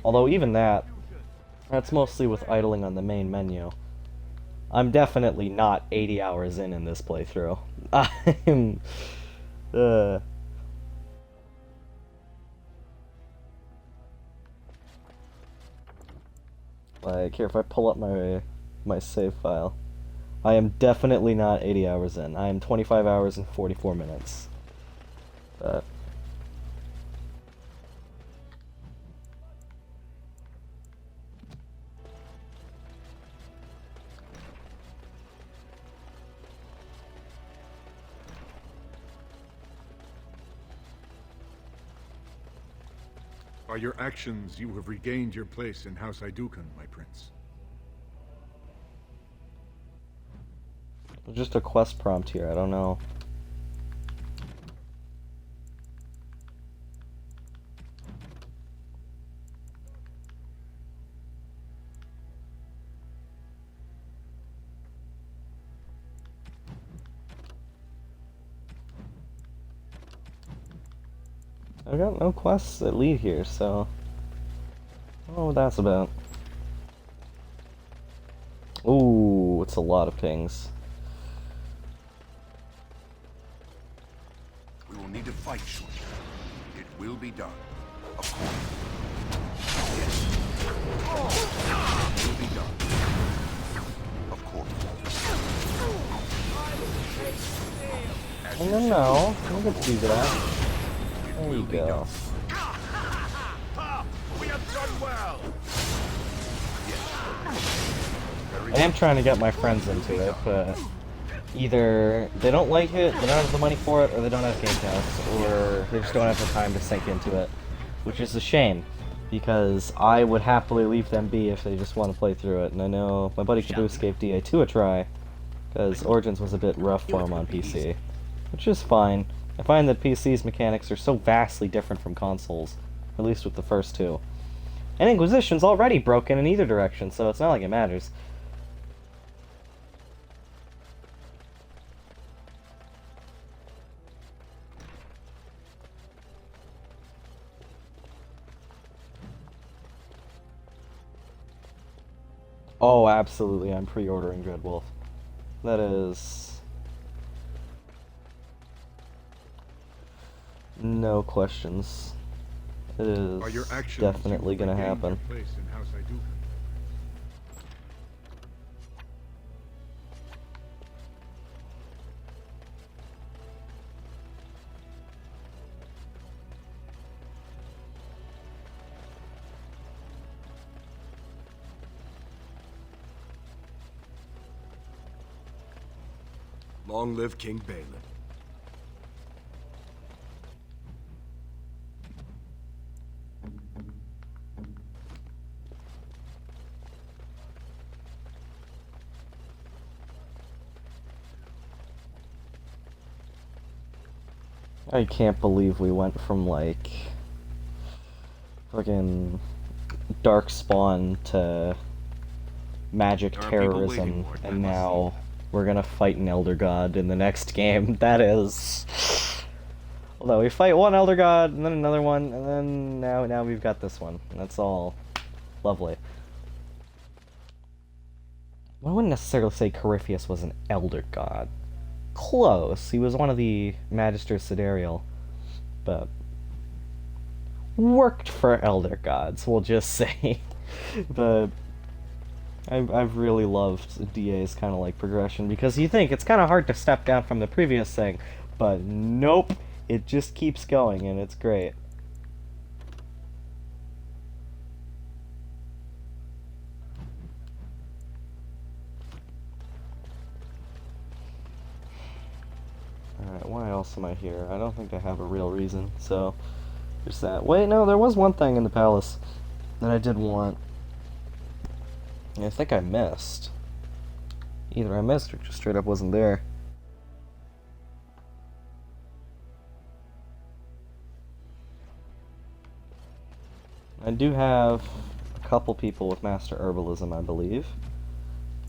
Although even that's mostly with idling on the main menu. I'm definitely not 80 hours in this playthrough. I'm... Like, here, if I pull up my save file, I am definitely not 80 hours in. I am 25 hours and 44 minutes. But by your actions, you have regained your place in House Idukan, my prince. just a quest prompt here, I don't know. I got no quests that lead here, so I don't know what that's about. Ooh, it's a lot of pings. We will need to fight shortly. It will be done. Of course. Yes. It will be done. Of course. No, I get to do that. There you go. We have done well. I am trying to get my friends into it, but either they don't like it, they don't have the money for it, or they don't have Game Pass, or they just don't have the time to sink into it, which is a shame, because I would happily leave them be if they just want to play through it, and I know my buddy Caboose gave DA2 a try, because Origins was a bit rough for him on PC, which is fine. I find that PC's mechanics are so vastly different from consoles, at least with the first two. And Inquisition's already broken in either direction, so it's not like it matters. Oh, absolutely, I'm pre-ordering Dreadwolf. That is... no questions. It is definitely gonna happen. Long live King Balin. I can't believe we went from, like, fucking Darkspawn to magic terrorism, and now we're gonna fight an Elder God in the next game. That is... although we fight one Elder God, and then another one, and then now we've got this one. That's all lovely. I wouldn't necessarily say Corypheus was an Elder God. Close. He was one of the Magisters Siderial, but worked for Elder Gods, we'll just say. But I've really loved DA's kind of like progression, because you think it's kind of hard to step down from the previous thing, but nope, it just keeps going and it's great. Alright, why else am I here? I don't think I have a real reason, so there's that. Wait, no, there was one thing in the palace that I did want. I think I missed. Either I missed or just straight up wasn't there. I do have a couple people with Master Herbalism, I believe.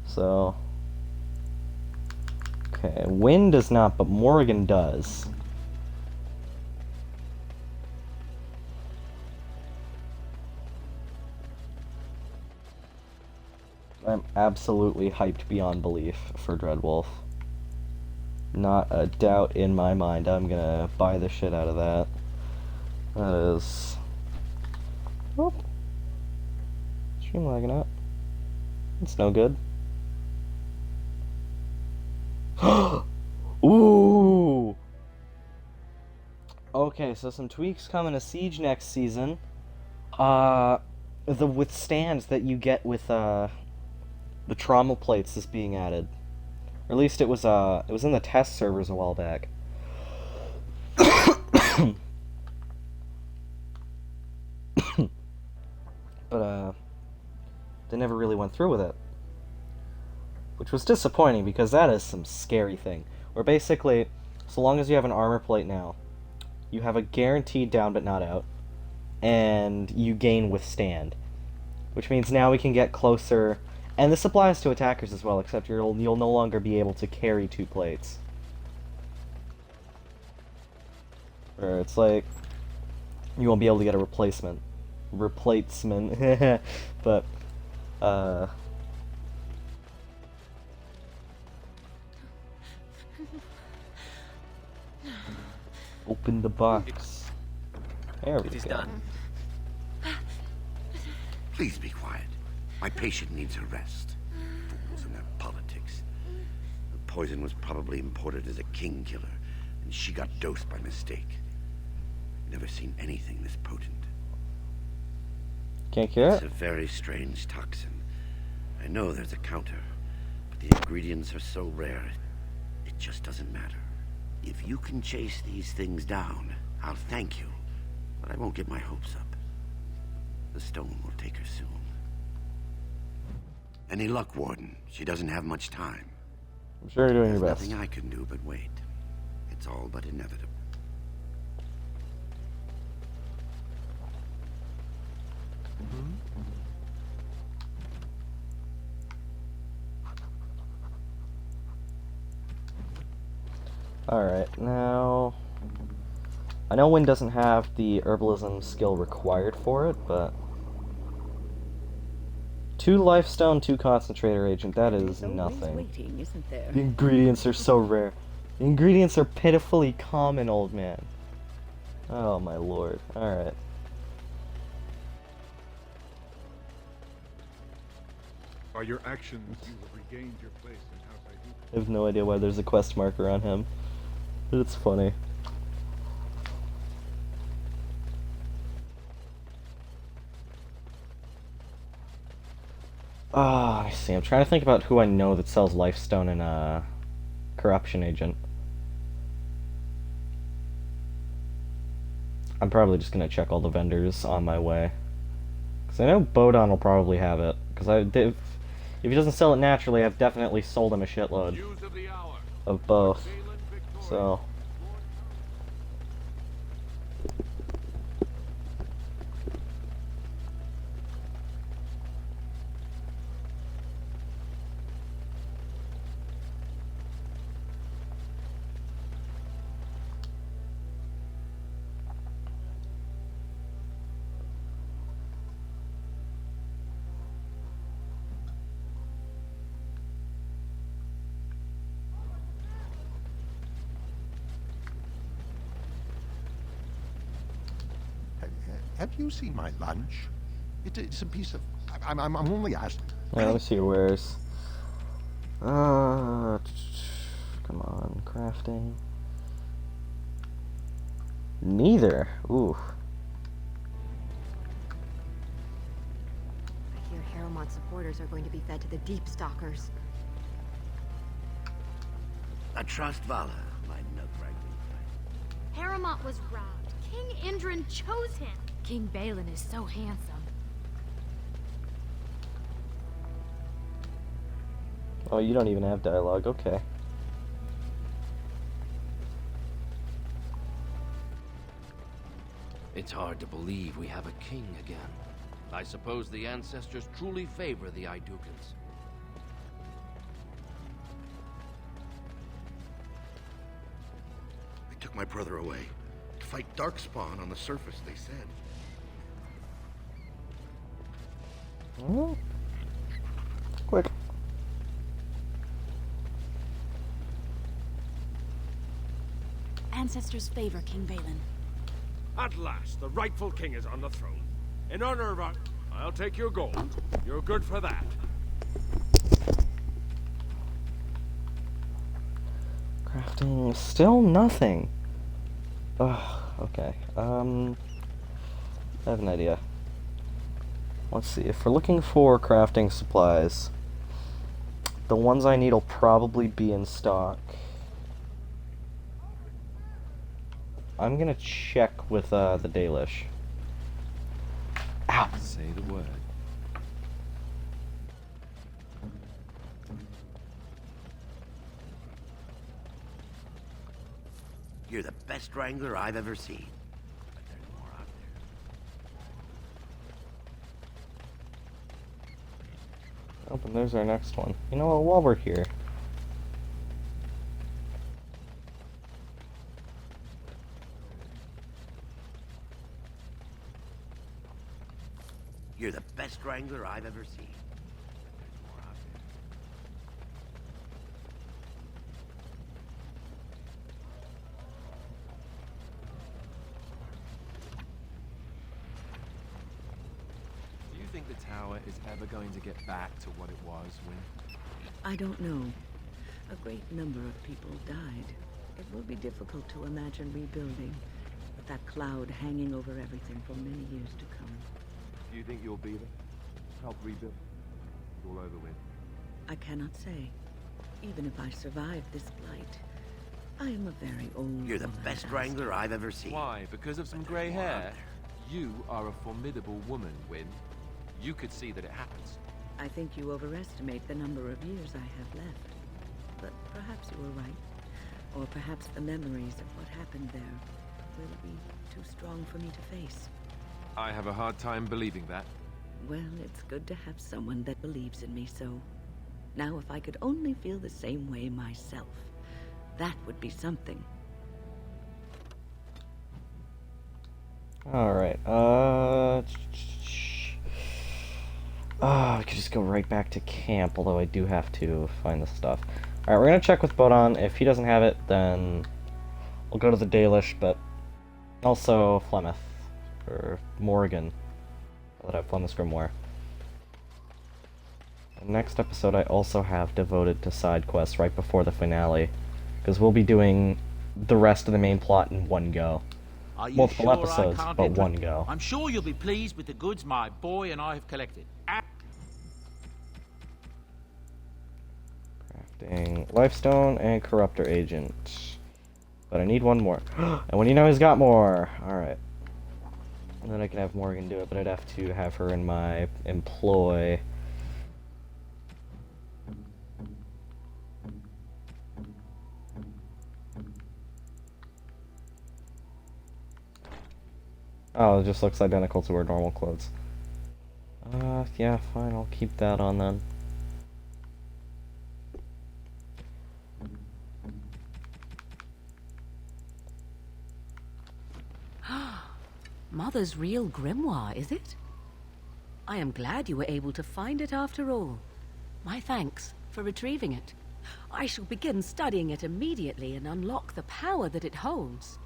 So... okay, Wynn does not, but Morrigan does. I'm absolutely hyped beyond belief for Dreadwolf. Not a doubt in my mind I'm gonna buy the shit out of that. That is... oh. Stream lagging up. It's no good. Ooh! Okay, so some tweaks coming to Siege next season. The withstands that you get with the trauma plates is being added. Or at least it was in the test servers a while back. But they never really went through with it. Which was disappointing, because that is some scary thing. Where basically, so long as you have an armor plate now, you have a guaranteed down but not out, and you gain withstand. Which means now we can get closer, and this applies to attackers as well, except you'll no longer be able to carry 2 plates. Or it's like, you won't be able to get a replacement. But, open the box. There we go. Done. Please be quiet. My patient needs a rest. Fools and their politics. The poison was probably imported as a king killer, and she got dosed by mistake. Never seen anything this potent. Can't cure it? It's a very strange toxin. I know there's a counter, but the ingredients are so rare, it just doesn't matter. If you can chase these things down, I'll thank you, but I won't get my hopes up. The stone will take her soon. Any luck, Warden? She doesn't have much time. I'm sure you're doing your There's best. nothing I can do but wait. It's all but inevitable. Alright, now... I know Wynn doesn't have the herbalism skill required for it, but... 2 lifestone, 2 concentrator agent, that is nothing. Waiting, isn't there? The ingredients are so rare. The ingredients are pitifully common, old man. Oh my lord. Alright. By your actions, you have regained your place in House Aiduka. I have no idea why there's a quest marker on him. But it's funny. Ah, I see. I'm trying to think about who I know that sells Lifestone and Corruption Agent. I'm probably just gonna check all the vendors on my way. Because I know Bodon will probably have it. Because if he doesn't sell it naturally, I've definitely sold him a shitload of both. So... Have you seen my lunch? It's a piece of... I'm only asking. Yeah, let me see your wares. Come on, crafting. Neither. Ooh. I hear Harrowmont supporters are going to be fed to the Deep Stalkers. I trust Vala, my milk-wrangling friend. Harrowmont was robbed. King Indran chose him. King Balin is so handsome. Oh, you don't even have dialogue. Okay. It's hard to believe we have a king again. I suppose the ancestors truly favor the Aidukans. They took my brother away to fight Darkspawn on the surface, they said. Oh. Quick. Ancestors favor King Balin. At last, the rightful king is on the throne. In honor of our... I'll take your gold. You're good for that. Crafting, still nothing. Ugh, okay. I have an idea. Let's see, if we're looking for crafting supplies, the ones I need will probably be in stock. I'm gonna check with the Dalish. Ow! Say the word. You're the best wrangler I've ever seen. But there's more out there. Oh, and there's our next one. You know what, while we're here... You're the best wrangler I've ever seen. Do you think the tower is ever going to get back to what it was when... I don't know. A great number of people died. It will be difficult to imagine rebuilding, with that cloud hanging over everything for many years to come. Do you think you'll be there? Help rebuild? It's all over with. I cannot say. Even if I survive this blight, I am a very old You're the woman, best Bastard. wrangler I've ever seen. Why? Because of some grey hair? You are a formidable woman, Wynne. You could see that it happens. I think you overestimate the number of years I have left. But perhaps you were right. Or perhaps the memories of what happened there will be too strong for me to face. I have a hard time believing that. Well, it's good to have someone that believes in me, so... Now if I could only feel the same way myself, that would be something. Alright, I could just go right back to camp, although I do have to find the stuff. Alright, we're gonna check with Bodon. If he doesn't have it, then we'll go to the Dalish, but also Flemeth, or Morrigan, that have Flemeth's Grimoire. The next episode I also have devoted to side quests right before the finale, because we'll be doing the rest of the main plot in one go. Multiple sure episodes, I can't but enter? one go. I'm sure you'll be pleased with the goods my boy and I have collected. Crafting Lifestone and Corruptor Agent. But I need one more. And when you know he's got more! Alright. And then I can have Morgan do it, but I'd have to have her in my employ. Oh, it just looks identical to her normal clothes. Yeah, fine, I'll keep that on then. Mother's real grimoire, is it? I am glad you were able to find it after all. My thanks for retrieving it. I shall begin studying it immediately and unlock the power that it holds.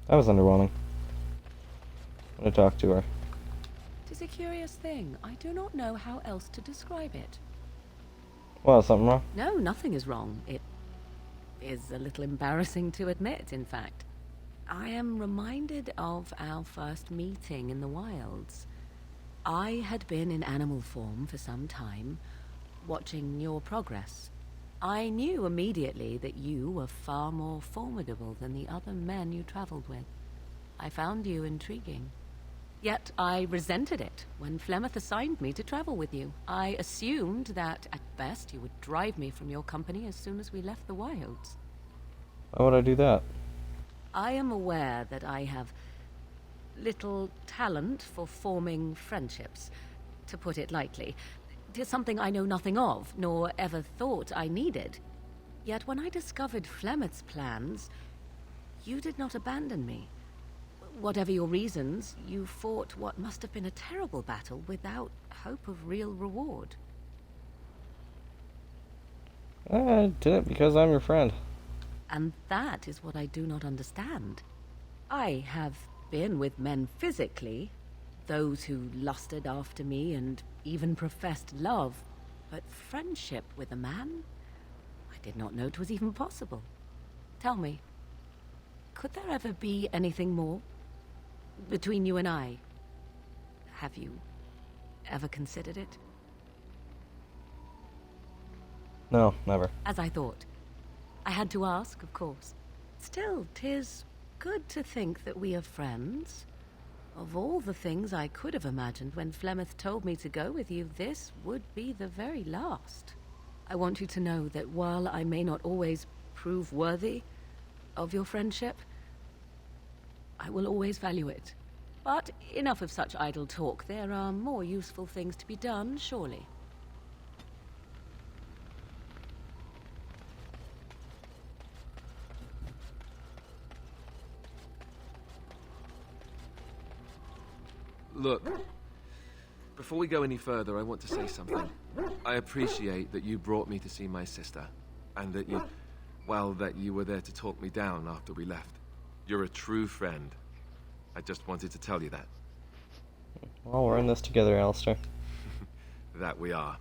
That was underwhelming. I'm gonna talk to her. It is a curious thing. I do not know how else to describe it. Well, something wrong? No, nothing is wrong. It is a little embarrassing to admit, in fact. I am reminded of our first meeting in the wilds. I had been in animal form for some time, watching your progress. I knew immediately that you were far more formidable than the other men you traveled with. I found you intriguing. Yet I resented it when Flemeth assigned me to travel with you. I assumed that, at best, you would drive me from your company as soon as we left the wilds. Why would I do that? I am aware that I have little talent for forming friendships, to put it lightly. It is something I know nothing of, nor ever thought I needed. Yet when I discovered Flemeth's plans, you did not abandon me. Whatever your reasons, you fought what must have been a terrible battle without hope of real reward. I did it because I'm your friend. And that is what I do not understand. I have been with men physically, those who lusted after me and even professed love, but friendship with a man? I did not know it was even possible. Tell me, could there ever be anything more between you and I? Have you ever considered it? No, never. As I thought. I had to ask, of course. Still, 'tis good to think that we are friends. Of all the things I could have imagined when Flemeth told me to go with you, this would be the very last. I want you to know that while I may not always prove worthy of your friendship, I will always value it. But enough of such idle talk. There are more useful things to be done, surely. Look, before we go any further, I want to say something. I appreciate that you brought me to see my sister, and that you, well, that you were there to talk me down after we left. You're a true friend. I just wanted to tell you that. Well, we're in this together, Alistair. That we are.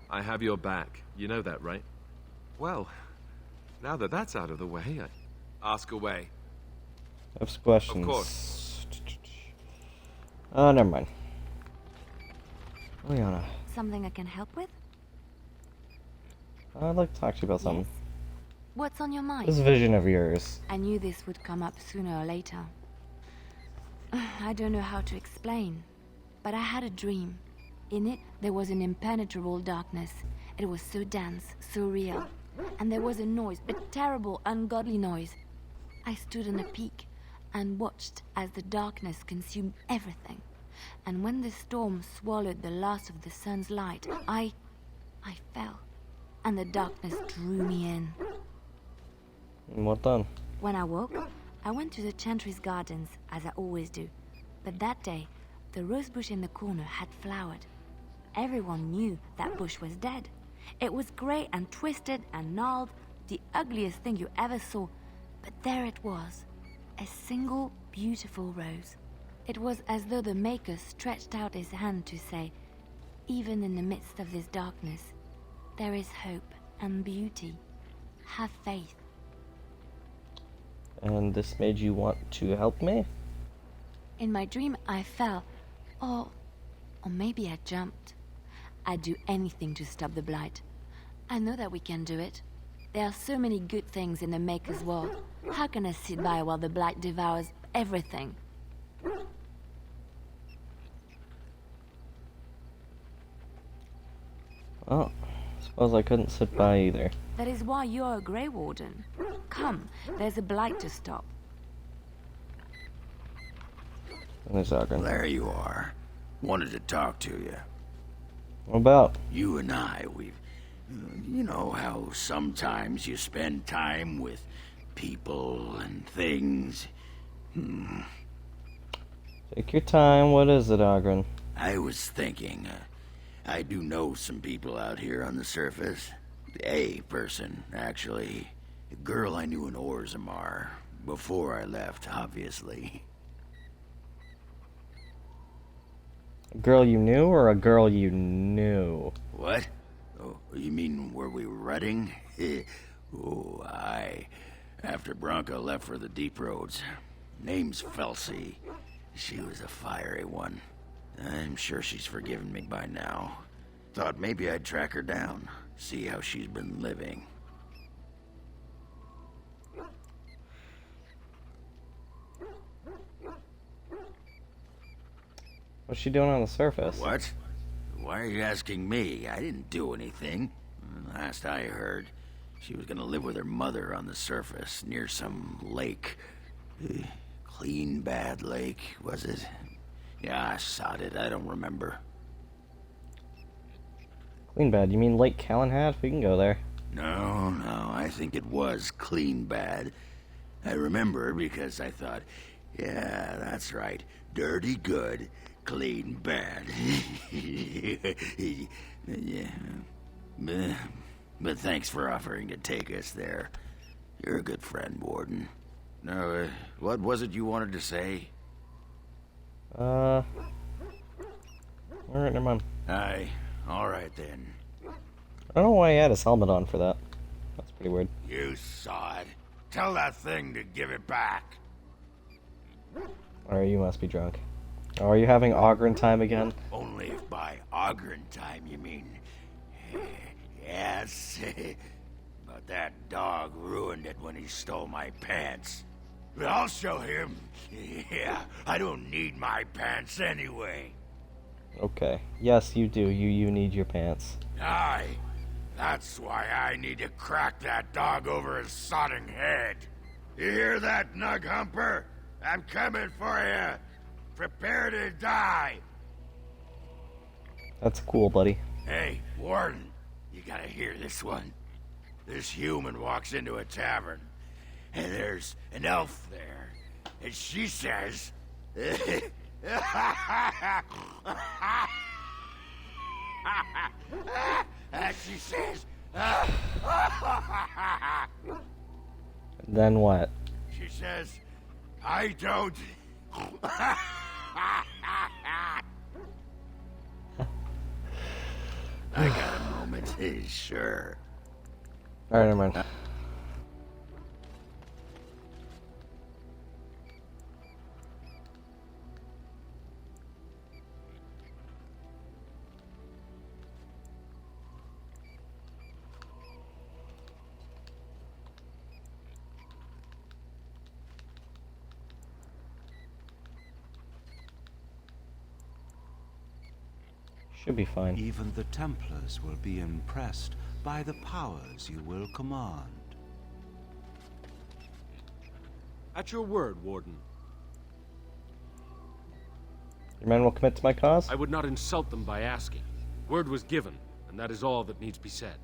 I have your back. You know that, right? Well, now that that's out of the way, ask away. I have some questions. Of course. Never mind. Leona. Something I can help with? I'd like to talk to you about something. What's on your mind? This vision of yours. I knew this would come up sooner or later. I don't know how to explain, but I had a dream. In it, there was an impenetrable darkness. It was so dense, so real. And there was a noise, a terrible, ungodly noise. I stood on a peak and watched as the darkness consumed everything. And when the storm swallowed the last of the sun's light, I fell. And the darkness drew me in. And what then? When I woke, I went to the Chantry's gardens, as I always do. But that day, the rosebush in the corner had flowered. Everyone knew that bush was dead. It was grey and twisted and gnarled, the ugliest thing you ever saw. But there it was, a single beautiful rose. It was as though the Maker stretched out his hand to say, even in the midst of this darkness, there is hope and beauty. Have faith. And this made you want to help me? In my dream, I fell. Or maybe I jumped. I'd do anything to stop the Blight. I know that we can do it. There are so many good things in the Maker's world. How can I sit by while the Blight devours everything? Well, I suppose I couldn't sit by either. That is why you're a Grey Warden. Come, there's a Blight to stop. And there's Ogren. There you are. Wanted to talk to you. What about? You and I, you know how sometimes you spend time with people and things. Take your time. What is it, Ogren? I was thinking, I do know some people out here on the surface. A person, actually. A girl I knew in Orzammar. Before I left, obviously. A girl you knew or a girl you knew? What? Oh, you mean were we rutting? Oh, aye. After Branka left for the Deep Roads. Name's Felsi. She was a fiery one. I'm sure she's forgiven me by now. Thought maybe I'd track her down. See how she's been living. What's she doing on the surface? What? Why are you asking me? I didn't do anything. Last I heard, she was gonna live with her mother on the surface, near some lake. Clean Bad Lake, was it? Yeah, I sod it, I don't remember. Clean Bad, you mean Lake Calenhad? We can go there. No, I think it was Clean Bad. I remember because I thought, yeah, that's right. Dirty good, clean bad. Yeah. But thanks for offering to take us there. You're a good friend, Warden. Now, what was it you wanted to say? Alright, never mind. Aye, alright then. I don't know why he had his helmet on for that. That's pretty weird. You saw it. Tell that thing to give it back. Or you must be drunk. Oh, are you having Ogren time again? Only if by Ogren time you mean. Yes. But that dog ruined it when he stole my pants. But I'll show him. Yeah, I don't need my pants anyway. Okay. Yes, you do. You need your pants. Aye. That's why I need to crack that dog over his sodding head. You hear that, Nug Humper? I'm coming for you. Prepare to die. That's cool, buddy. Hey, Warden, you gotta hear this one. This human walks into a tavern, and there's an elf there, and she says... and she says... Then what? She says, I don't... I got a moment, sure. Alright, never mind. Should be fine. Even the Templars will be impressed by the powers you will command. At your word, Warden. Your men will commit to my cause? I would not insult them by asking. Word was given, and that is all that needs to be said.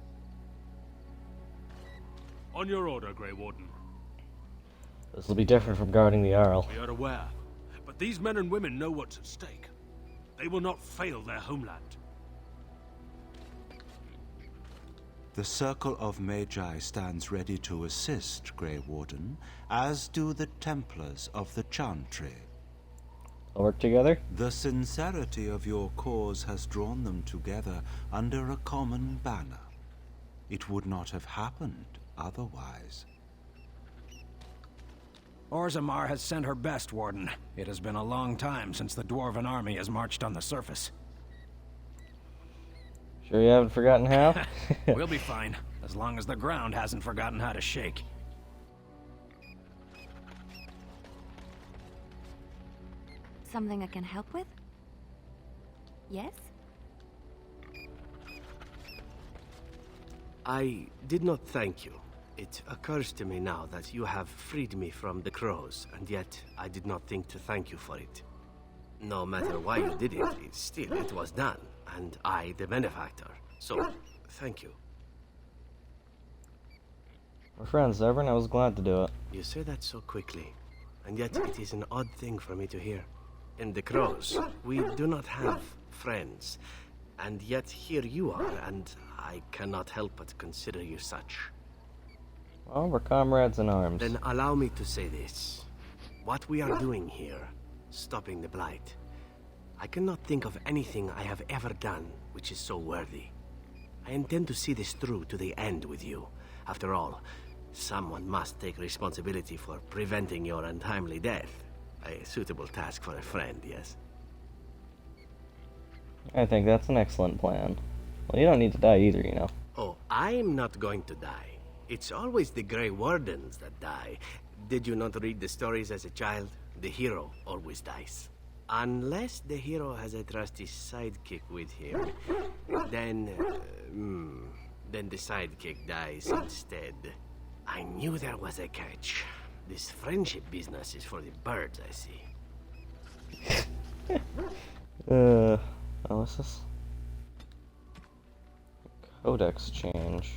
On your order, Grey Warden. This will be different from guarding the Arl. We are aware, but these men and women know what's at stake. They will not fail their homeland. The Circle of Magi stands ready to assist, Grey Warden, as do the Templars of the Chantry. They'll work together? The sincerity of your cause has drawn them together under a common banner. It would not have happened otherwise. Orzammar has sent her best, Warden. It has been a long time since the Dwarven army has marched on the surface. Sure you haven't forgotten how? We'll be fine, as long as the ground hasn't forgotten how to shake. Something I can help with? Yes? I did not thank you. It occurs to me now that you have freed me from the crows, and yet I did not think to thank you for it. No matter why you did it, still it was done, and I the benefactor. So, thank you. We're friends, Zevran. I was glad to do it. You say that so quickly, and yet it is an odd thing for me to hear. In the crows, we do not have friends, and yet here you are, and I cannot help but consider you such. Well, we're comrades in arms. Then allow me to say this. What we are doing here, stopping the Blight, I cannot think of anything I have ever done which is so worthy. I intend to see this through to the end with you. After all, someone must take responsibility for preventing your untimely death. A suitable task for a friend, yes? I think that's an excellent plan. Well, you don't need to die either, you know. Oh, I'm not going to die. It's always the Grey Wardens that die. Did you not read the stories as a child? The hero always dies. Unless the hero has a trusty sidekick with him, then the sidekick dies instead. I knew there was a catch. This friendship business is for the birds, I see. What's this? Codex change.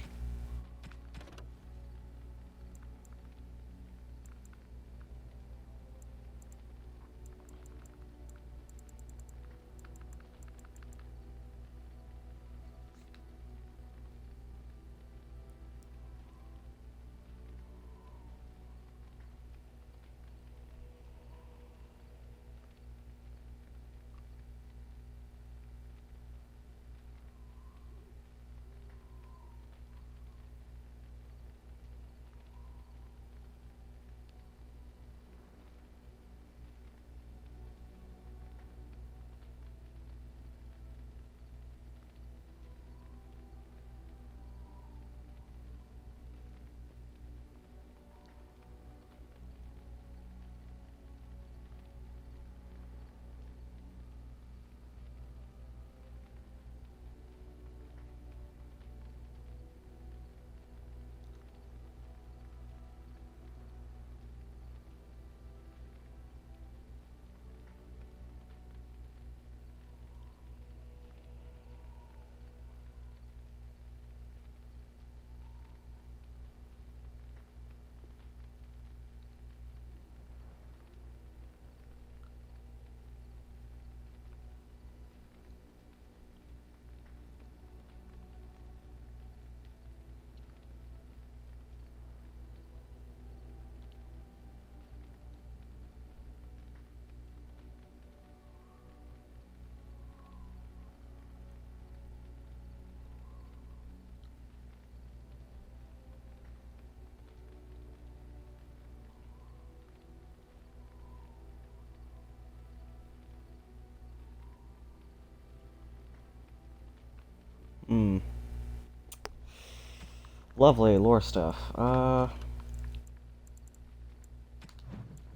Lovely lore stuff.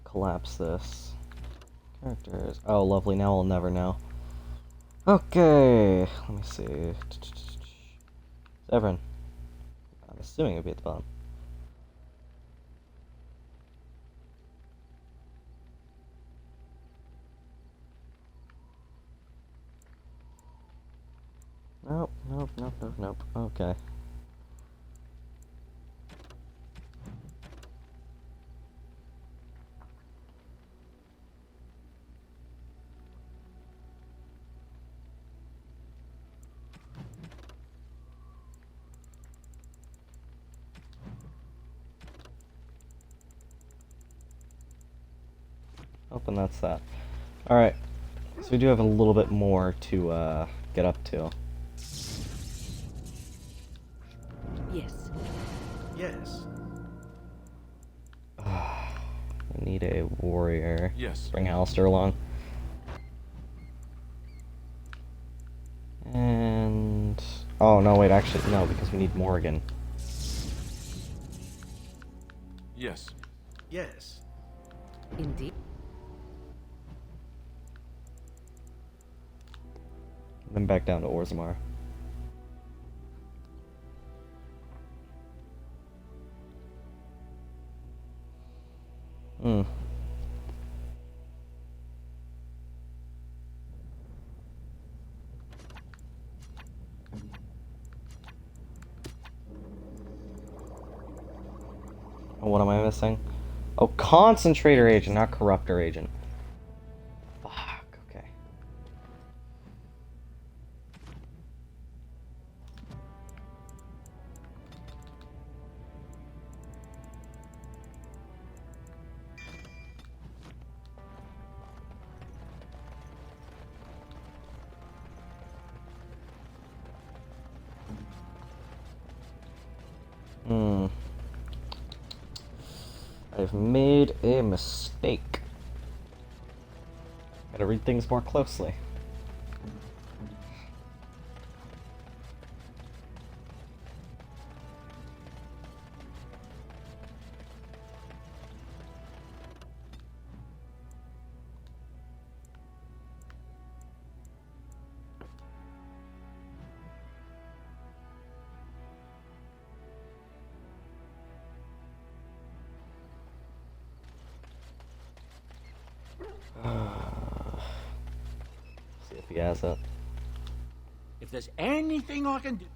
Collapse this. Characters. Oh, lovely. Now I'll never know. Okay. Let me see. Severin. I'm assuming it'll be at the bottom. Nope. Okay. And that's that. Alright. So we do have a little bit more to get up to. Yes. Yes. We need a warrior. Yes. Bring Alistair along. And... oh, no, wait, actually, no, because we need Morrigan. Yes. Yes. Indeed. Then back down to Orzammar. What am I missing? Oh, Concentrator Agent, not Corruptor Agent. Fuck, okay. I've made a mistake. Gotta read things more closely. See if he has it. If there's anything I can do,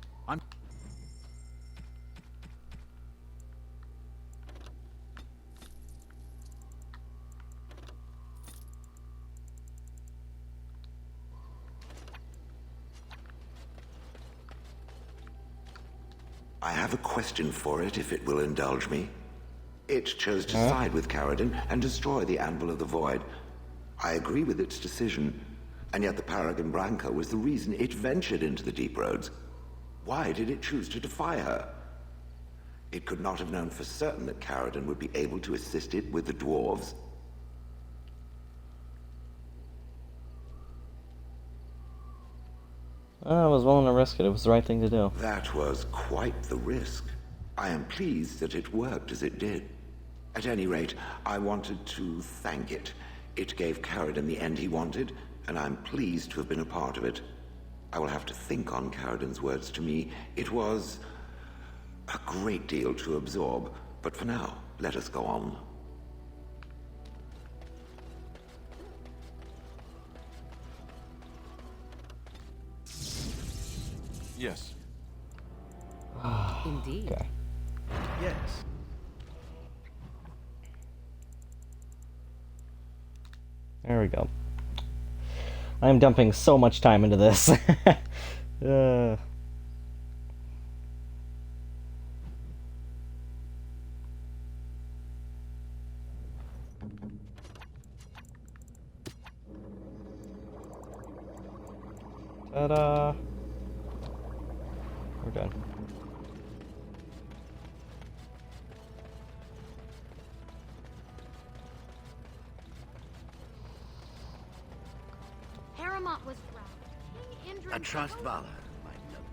I have a question for it, if it will indulge me. It chose to side with Caridin and destroy the Anvil of the Void. I agree with its decision, and yet the Paragon Branca was the reason it ventured into the Deep Roads. Why did it choose to defy her? It could not have known for certain that Caridin would be able to assist it with the dwarves. I was willing to risk it. It was the right thing to do. That was quite the risk. I am pleased that it worked as it did. At any rate, I wanted to thank it. It gave Caridin the end he wanted, and I'm pleased to have been a part of it. I will have to think on Caridin's words to me. It was a great deal to absorb, but for now, let us go on. Yes. Indeed. Okay. yes. There we go. I'm dumping so much time into this. Ta-da! We're done. Paramount was drowned. King Indra... I trust Vala, my noble.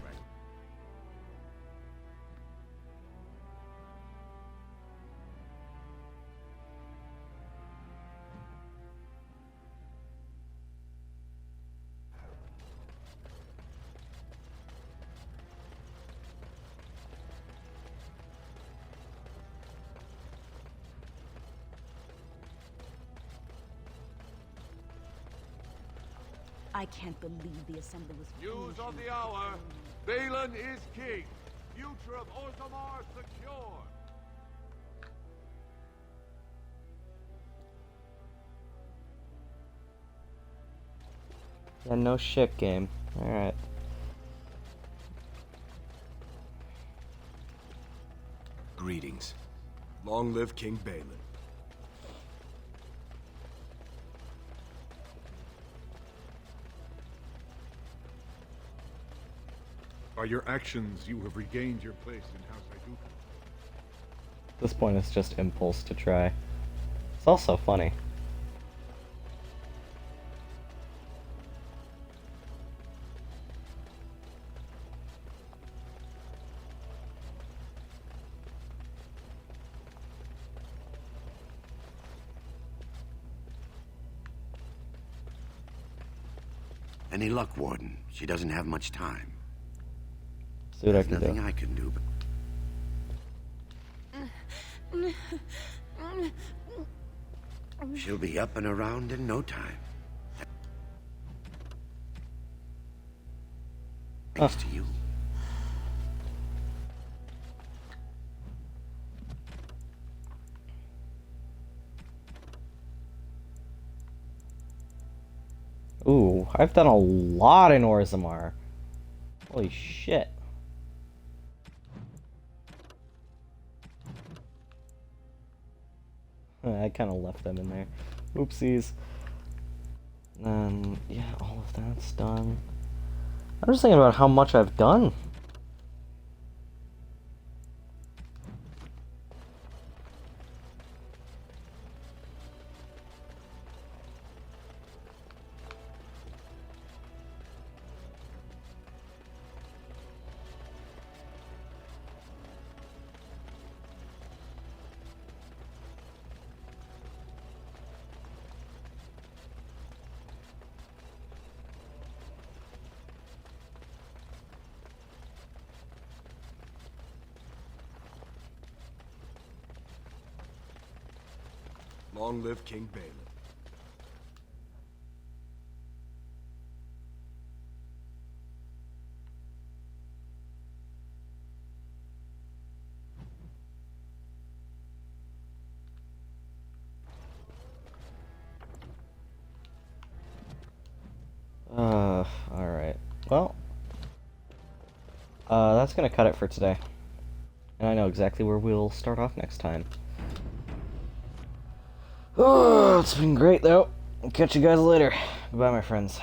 I can't believe the assembly was News of the hour. Balin is king. Future of Orzammar secure. Yeah, no shit, game. Alright. Greetings. Long live King Balin. By your actions, you have regained your place in House Hyduka. At this point, it's just impulse to try. It's also funny. Any luck, Warden? She doesn't have much time. See what I There's can nothing do. I can do, but she'll be up and around in no time. Thanks to you. Ooh, I've done a lot in Orzammar. Holy shit. I kind of left them in there. Oopsies. And yeah, all of that's done. I'm just thinking about how much I've done. Long live King Balin. Alright. Well, that's gonna cut it for today. And I know exactly where we'll start off next time. Oh, it's been great, though. Catch you guys later. Goodbye, my friends.